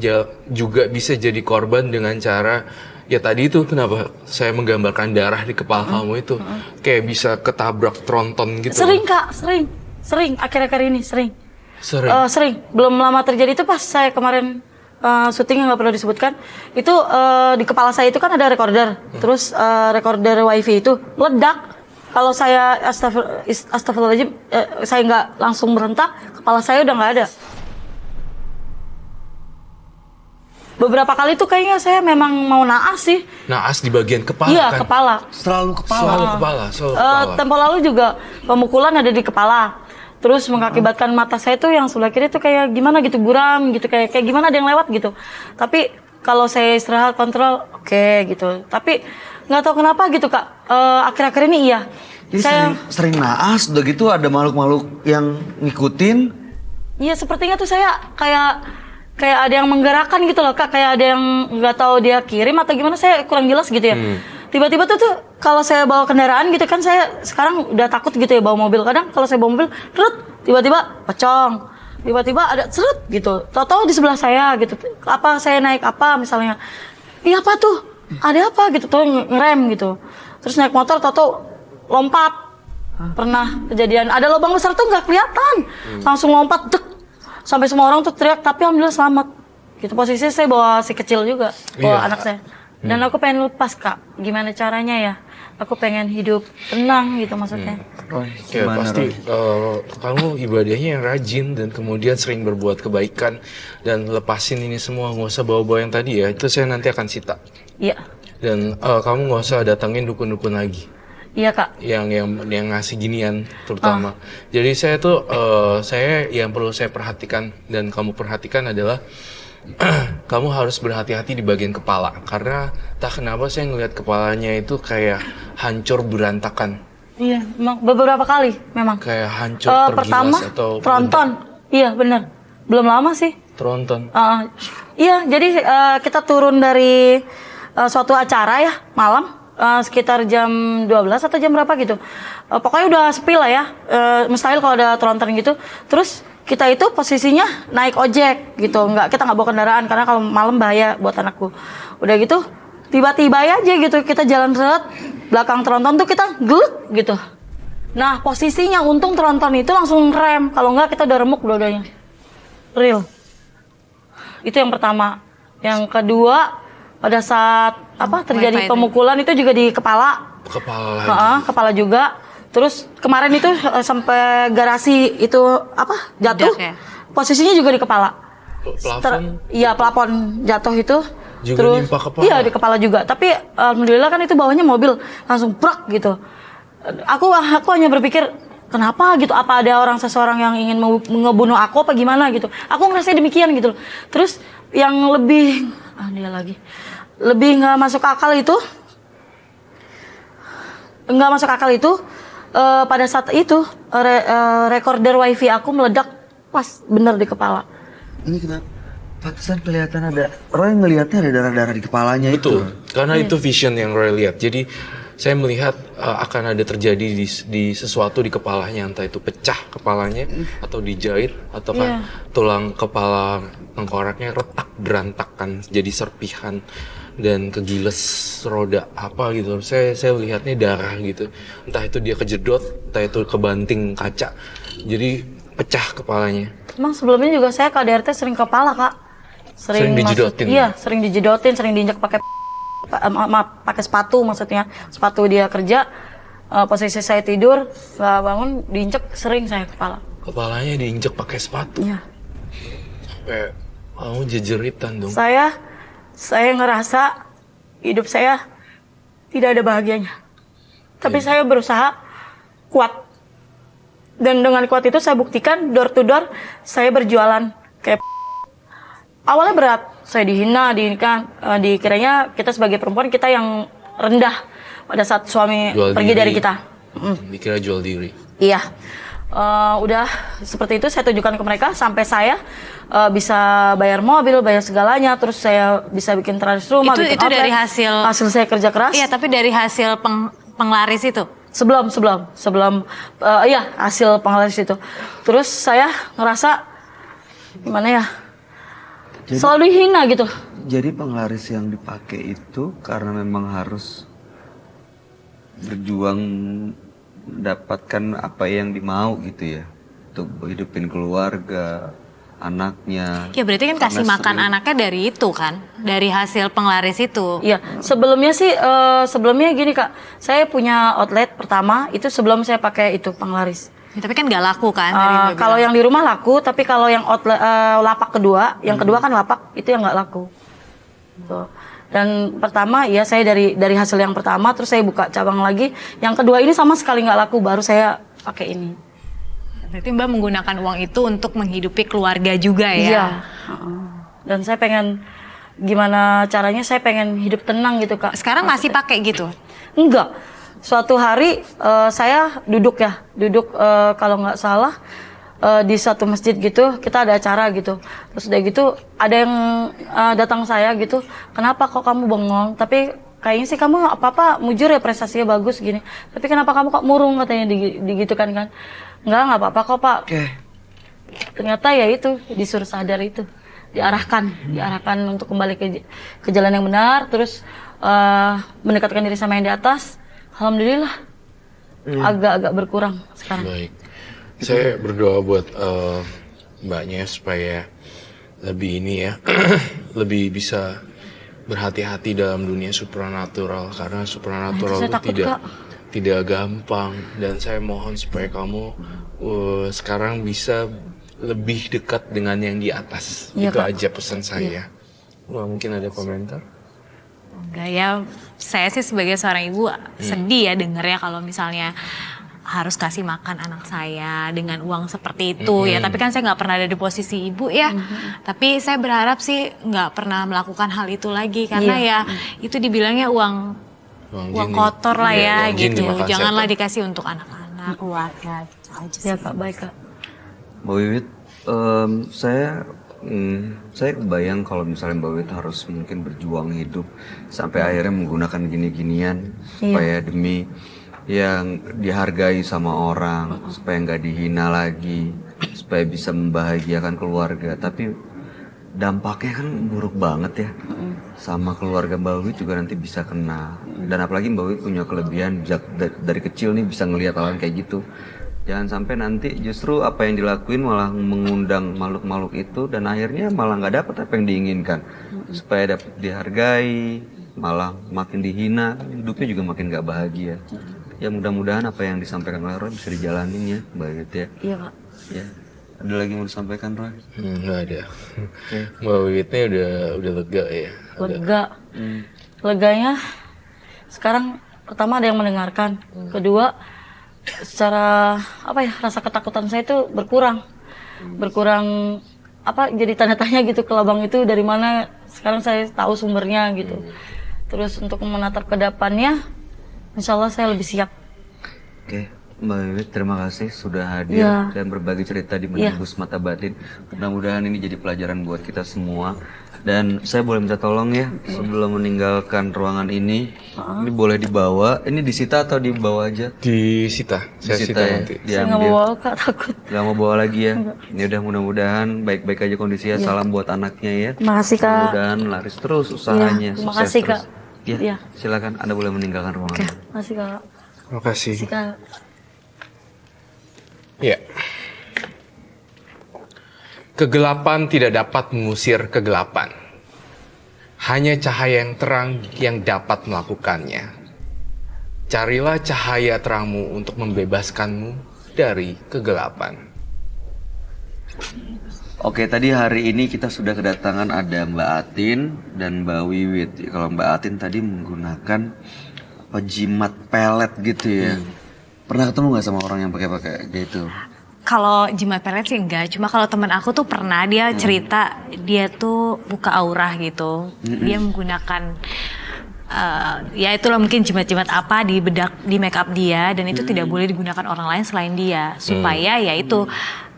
juga bisa jadi korban dengan cara ya tadi itu kenapa saya menggambarkan darah di kepala kamu itu kayak bisa ketabrak tronton gitu. Sering Kak, sering. Akhir-akhir ini sering. Sering. Sering. Belum lama terjadi itu pas saya kemarin syuting yang nggak perlu disebutkan. Itu di kepala saya itu kan ada recorder. Terus recorder wifi itu meledak. Kalau saya astagfirullahaladzim, saya nggak langsung berontak, kepala saya udah nggak ada. beberapa kali tuh kayaknya saya memang mau naas sih. Naas di bagian kepala Iya, kan? kepala. Selalu kepala. Selalu kepala, selalu kepala. Tempo lalu juga pemukulan ada di kepala. Terus mengakibatkan mata saya tuh yang sebelah kiri tuh kayak gimana gitu, buram gitu, kayak gimana ada yang lewat gitu. Tapi kalau saya istirahat kontrol, oke gitu. Tapi nggak tahu kenapa gitu Kak, akhir-akhir ini iya. Jadi Saya sering naas, udah gitu ada makhluk-makhluk yang ngikutin. iya sepertinya tuh saya kayak ada yang menggerakkan gitu loh Kak, kayak ada yang nggak tahu dia kirim atau gimana, saya kurang jelas gitu ya. Tiba-tiba tuh kalau saya bawa kendaraan gitu kan, saya sekarang udah takut gitu ya bawa mobil. Kadang kalau saya bawa mobil, tiba-tiba pocong, tiba-tiba ada seret gitu. Tahu-tahu di sebelah saya gitu. Apa saya naik apa misalnya? Iya apa tuh? Ada apa gitu tuh ngerem gitu. Terus naik motor tahu-tahu lompat. Pernah kejadian ada lubang besar tuh nggak kelihatan, langsung lompat dek. Sampai semua orang tuh teriak, tapi alhamdulillah selamat. Gitu posisinya saya bawa si kecil juga, bawa anak saya. Dan aku pengen lepas Kak, gimana caranya ya? Aku pengen hidup tenang gitu maksudnya. Roy, Ya gimana, pasti Roy? kamu ibadahnya yang rajin dan kemudian sering berbuat kebaikan dan lepasin ini semua, nggak usah bawa-bawa yang tadi ya, itu saya nanti akan sita. Iya, Dan kamu nggak usah datangin dukun-dukun lagi iya Kak. yang ngasih ginian terutama. Jadi saya tuh saya yang perlu saya perhatikan dan kamu perhatikan adalah kamu harus berhati-hati di bagian kepala karena tak kenapa saya ngelihat kepalanya itu kayak hancur berantakan, Iya, memang beberapa kali memang. kayak hancur tergilas Pertama atau tronton, iya benar. Belum lama sih. tronton. Iya, jadi kita turun dari suatu acara ya malam. Sekitar jam 12 atau jam berapa gitu. Pokoknya udah sepi lah ya. Mustahil kalau ada tronton gitu. Terus kita itu posisinya naik ojek gitu. Kita nggak bawa kendaraan karena kalau malam bahaya buat anakku. Udah gitu tiba-tiba aja gitu kita jalan seret belakang tronton tuh kita geluk gitu. Nah, posisinya untung tronton itu langsung rem. Kalau nggak kita udah remuk dua-duanya. Real. Itu yang pertama. Yang kedua pada saat terjadi pemukulan itu juga di kepala. Kepala lagi. Kepala juga. Terus kemarin itu sampai garasi itu jatuh. Ledak ya? Posisinya juga di kepala. Plafon Iya, plafon jatuh itu. juga Terus nimpa kepala. iya di kepala juga. Tapi alhamdulillah kan itu bawahnya mobil langsung prak gitu. Aku hanya berpikir kenapa gitu? Apa ada seseorang yang ingin ngebunuh aku apa gimana gitu? Aku ngerasa demikian gitu. Terus yang lebih dia lagi lebih nggak masuk akal itu pada saat itu recorder wifi aku meledak pas bener di kepala. Ini kenapa? Pantesan kelihatan ada, Roy ngelihatnya ada darah-darah di kepalanya itu. Betul, karena itu vision yang Roy lihat. Jadi saya melihat akan ada terjadi di sesuatu di kepalanya, entah itu pecah kepalanya atau dijahit ataukah tulang kepala tengkoraknya retak berantakan jadi serpihan dan kegiles roda apa gitu. Saya lihatnya darah gitu. Entah itu dia kejedot, entah itu kebanting kaca. Jadi pecah kepalanya. Emang sebelumnya juga saya KDRT sering kepala Kak. Sering dijedotin? Iya, sering dijedotin, sering diinjak pakai sepatu maksudnya. Sepatu dia kerja, posisi saya tidur, nggak bangun, diinjak sering saya kepala. Kepalanya diinjek pakai sepatu. Iya. Sampai kamu jejeritan dong. Saya ngerasa hidup saya tidak ada bahagianya. Tapi saya berusaha kuat. Dan dengan kuat itu saya buktikan door to door saya berjualan kayak awalnya berat, saya dihina, dikiranya kita sebagai perempuan kita yang rendah pada saat suami Jual pergi diri. dari kita. Dikira jual diri. Iya, udah seperti itu saya tunjukkan ke mereka sampai saya bisa bayar mobil, bayar segalanya, terus saya bisa bikin teras rumah. Itu bikin outlet. dari hasil saya kerja keras. Iya, tapi dari hasil penglaris itu. Sebelum hasil penglaris itu. Terus saya ngerasa gimana ya? Selalu dihina gitu. Jadi penglaris yang dipakai itu karena memang harus berjuang mendapatkan apa yang dimau gitu ya, untuk hidupin keluarga, anaknya. Ya berarti kan kasih Karena makan anaknya dari itu kan, dari hasil penglaris itu. Iya, sebelumnya gini Kak, saya punya outlet pertama itu sebelum saya pakai itu penglaris. Ya, tapi kan nggak laku kan? tadi Mbak Kalau bilang. yang di rumah laku, tapi kalau yang outlet lapak kedua, yang kedua kan lapak itu yang nggak laku. Tuh. Dan pertama ya saya dari hasil yang pertama terus saya buka cabang lagi. Yang kedua ini sama sekali nggak laku, baru saya pakai ini. Berarti Mbak menggunakan uang itu untuk menghidupi keluarga juga ya? Iya. Dan saya pengen gimana caranya saya pengen hidup tenang gitu Kak. Sekarang masih pakai gitu? Enggak. Suatu hari saya duduk kalau nggak salah di suatu masjid gitu, kita ada acara gitu. Terus udah gitu ada yang datang saya gitu, kenapa kok kamu bengong? Tapi kayaknya sih kamu apa-apa mujur ya, prestasinya bagus gini. Tapi kenapa kamu kok murung katanya digitukan kan? Nggak apa-apa kok Pak. Ternyata ya itu disuruh sadar itu, diarahkan untuk kembali ke jalan yang benar, terus mendekatkan diri sama yang di atas. Alhamdulillah agak-agak berkurang sekarang. Baik. Saya berdoa buat mbaknya supaya lebih ini ya, lebih bisa berhati-hati dalam dunia supranatural, karena supranatural itu tidak gampang, dan saya mohon supaya kamu sekarang bisa lebih dekat dengan yang di atas. Iya, Itu Kak. aja pesan saya. Wah, mungkin ada komentar? Enggak ya, saya sih sebagai seorang ibu sedih ya dengernya kalau misalnya harus kasih makan anak saya dengan uang seperti itu ya. Tapi kan saya nggak pernah ada di posisi ibu ya. Tapi saya berharap sih nggak pernah melakukan hal itu lagi karena ya itu dibilangnya uang jin kotor lah Iya, ya uang jin gitu. dimakan Janganlah setan. dikasih untuk anak-anak, keluarga. Gitu aja sih. Ya Kak, baik Kak. Mbak Wiwit, saya kebayang kalau misalnya Mbak Wiwit harus mungkin berjuang hidup sampai akhirnya menggunakan gini-ginian supaya demi yang dihargai sama orang, supaya nggak dihina lagi, supaya bisa membahagiakan keluarga. Tapi dampaknya kan buruk banget ya, sama keluarga Mbak Wiwit juga nanti bisa kena. Dan apalagi Mbak Wiwit punya kelebihan dari kecil nih bisa ngelihat hal kayak gitu. Jangan sampai nanti justru apa yang dilakuin malah mengundang makhluk-makhluk itu dan akhirnya malah nggak dapat apa yang diinginkan. Supaya dapat dihargai, malah makin dihina, hidupnya juga makin nggak bahagia. Ya mudah-mudahan apa yang disampaikan oleh Roy bisa dijalanin ya, Mbak Wiwit ya. Iya Kak. Ya. Ada lagi mau disampaikan Roy? Nggak ada. Mbak Wiwitnya udah lega ya. Lega. Leganya sekarang pertama ada yang mendengarkan. Kedua secara rasa ketakutan saya itu berkurang jadi tanda tanya gitu ke lubang itu dari mana, sekarang saya tahu sumbernya gitu. Terus untuk menatap ke depannya insya Allah saya lebih siap. Oke, Mbak Wiwit terima kasih sudah hadir dan berbagi cerita di Menembus Mata Batin. Mudah-mudahan ini jadi pelajaran buat kita semua. Dan saya boleh minta tolong ya, sebelum meninggalkan ruangan ini boleh dibawa. Ini disita atau dibawa aja? Disita. Saya Disita sita ya, nanti. Saya nggak mau bawa Kak, takut. Gak mau bawa lagi ya? Ini udah mudah-mudahan baik-baik aja kondisinya. Salam buat anaknya ya. Terima kasih Kak. Mudah-mudahan laris terus usahanya. Terima sukses kasih, terus. Kak. Ya, Iya. silakan Anda boleh meninggalkan ruangan. Terima kasih Kak. Terima kasih. Kak. Ya. Kegelapan tidak dapat mengusir kegelapan. Hanya cahaya yang terang yang dapat melakukannya. Carilah cahaya terangmu untuk membebaskanmu dari kegelapan. Oke, tadi hari ini kita sudah kedatangan ada Mbak Atin dan Mbak Wiwit. Kalau Mbak Atin tadi menggunakan jimat pelet gitu ya. Pernah ketemu nggak sama orang yang pakai gitu? Kalau jimat pelet sih enggak, cuma kalau teman aku tuh pernah dia cerita dia tuh buka aurah gitu. Dia menggunakan ya itulah mungkin jimat-jimat apa di bedak, di make up dia, dan itu tidak boleh digunakan orang lain selain dia, supaya ya itu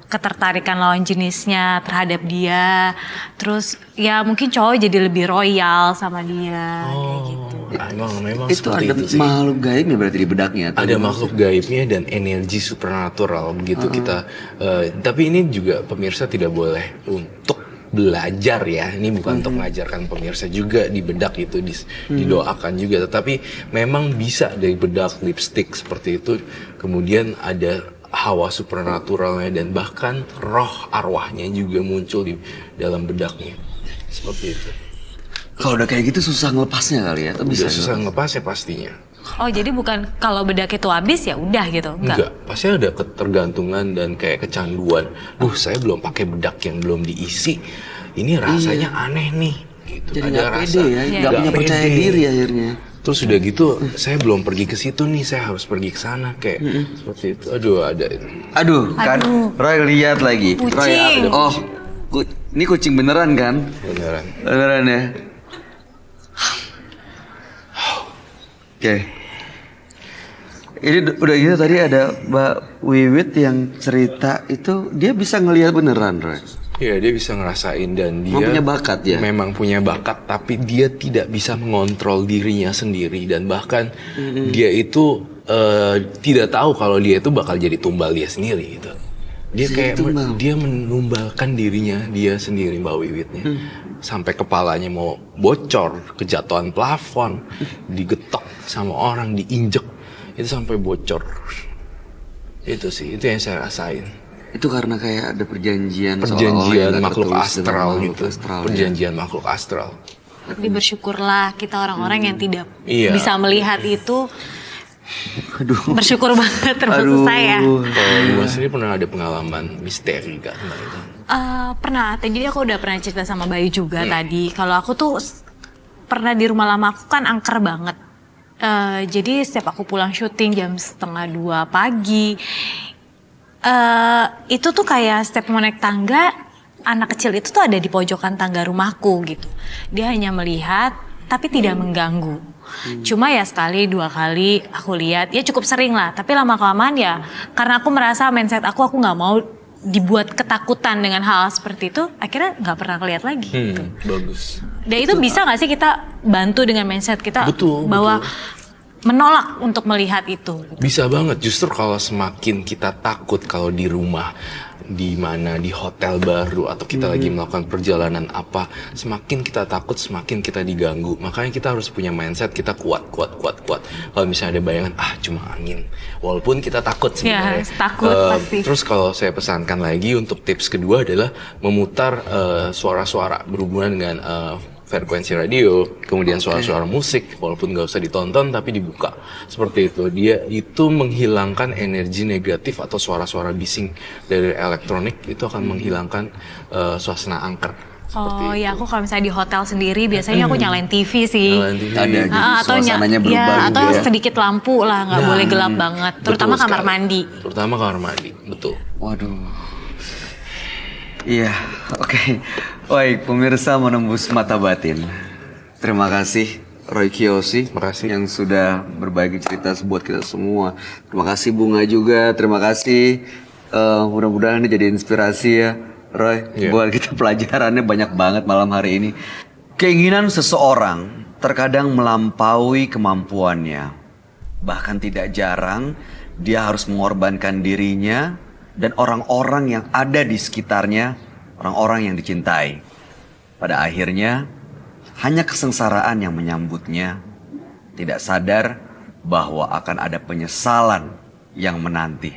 ketertarikan lawan jenisnya terhadap dia, terus ya mungkin cowok jadi lebih royal sama dia kayak gitu. Memang Itu seperti ada itu sih. makhluk gaibnya berarti di bedaknya? atau Ada gimana? makhluk gaibnya dan energi supernatural begitu kita. Tapi ini juga pemirsa tidak boleh untuk belajar ya. Ini bukan untuk mengajarkan pemirsa juga di bedak itu didoakan juga. Tetapi memang bisa dari bedak lipstick seperti itu. Kemudian ada hawa supernaturalnya dan bahkan roh arwahnya juga muncul di dalam bedaknya. Seperti itu. Kalau udah kayak gitu susah ngelepasnya kali ya? Atau bisa Udah susah ngepasnya pastinya. Oh jadi bukan kalau bedak itu habis ya udah gitu? Enggak, pasti ada ketergantungan dan kayak kecanduan. Saya belum pakai bedak yang belum diisi. Ini rasanya aneh nih. gitu. Jadi Ada nggak rasa pede ya, nggak punya nggak percaya pede. diri akhirnya. Terus udah gitu, saya belum pergi ke situ nih, saya harus pergi ke sana kayak seperti itu. Aduh, ada itu. Aduh, kan Roy lihat lagi. Roy, Kucing. ini kucing beneran kan? Beneran. Beneran ya. Oke. Ini udah gitu tadi ada Mbak Wiwit yang cerita itu dia bisa ngelihat beneran, Roy. Iya, dia bisa ngerasain dan dia Memang punya bakat ya? Memang punya bakat, tapi dia tidak bisa mengontrol dirinya sendiri dan bahkan dia itu tidak tahu kalau dia itu bakal jadi tumbal dia sendiri gitu. Dia Jadi kayak tumbal. dia menumbalkan dirinya dia sendiri, Mbak Wiwitnya. Sampai kepalanya mau bocor, kejatuhan plafon, digetok sama orang, diinjek. Itu sampai bocor. Itu sih, itu yang saya rasain. Itu karena kayak ada perjanjian Perjanjian makhluk astral gitu. ya. Perjanjian makhluk astral. Tapi bersyukurlah kita orang-orang yang tidak Iya. bisa melihat itu. Aduh. Bersyukur banget termasuk saya. Kalau Mas ini pernah ada pengalaman misteri gak tentang itu? Pernah, jadi aku udah pernah cerita sama Bayu juga tadi. Kalau aku tuh pernah di rumah lama aku kan angker banget. Jadi setiap aku pulang syuting jam 1:30 pagi, itu tuh kayak setiap mau naik tangga, anak kecil itu tuh ada di pojokan tangga rumahku gitu. Dia hanya melihat tapi tidak mengganggu. Cuma ya sekali dua kali aku lihat, ya cukup sering lah. Tapi lama-kelamaan ya karena aku merasa mindset aku nggak mau dibuat ketakutan dengan hal seperti itu, akhirnya nggak pernah lihat lagi. Gitu. Bagus. Dan itu bisa nggak sih kita bantu dengan mindset kita Betul, bahwa menolak untuk melihat itu? Bisa banget, justru kalau semakin kita takut kalau di rumah, di mana, di hotel baru, atau kita lagi melakukan perjalanan apa, semakin kita takut, semakin kita diganggu. Makanya kita harus punya mindset, kita kuat. Kalau misalnya ada bayangan, cuma angin. Walaupun kita takut sebenarnya. Ya, takut pasti. Terus kalau saya pesankan lagi untuk tips kedua adalah memutar suara-suara berhubungan dengan frekuensi radio, kemudian suara-suara musik, walaupun nggak usah ditonton tapi dibuka. Seperti itu. Dia itu menghilangkan energi negatif atau suara-suara bising dari elektronik, itu akan menghilangkan suasana angker. Oh ya, aku kalau misalnya di hotel sendiri biasanya aku nyalain TV sih. Nyalain TV. Ada jadi Atau suasananya berubah atau juga ya. sedikit lampu lah, nggak boleh gelap banget. Terutama Betul kamar sekali. mandi. Terutama kamar mandi, betul. Waduh. Iya, oke. Baik, pemirsa Menembus Mata Batin. Terima kasih Roy Kiyoshi Makasih. yang sudah berbagi cerita buat kita semua. Terima kasih Bunga juga, terima kasih. Mudah-mudahan ini jadi inspirasi ya, Roy. Iya. Buat kita pelajarannya banyak banget malam hari ini. Keinginan seseorang terkadang melampaui kemampuannya. Bahkan tidak jarang dia harus mengorbankan dirinya dan orang-orang yang ada di sekitarnya, orang-orang yang dicintai. Pada akhirnya, hanya kesengsaraan yang menyambutnya, tidak sadar bahwa akan ada penyesalan yang menanti.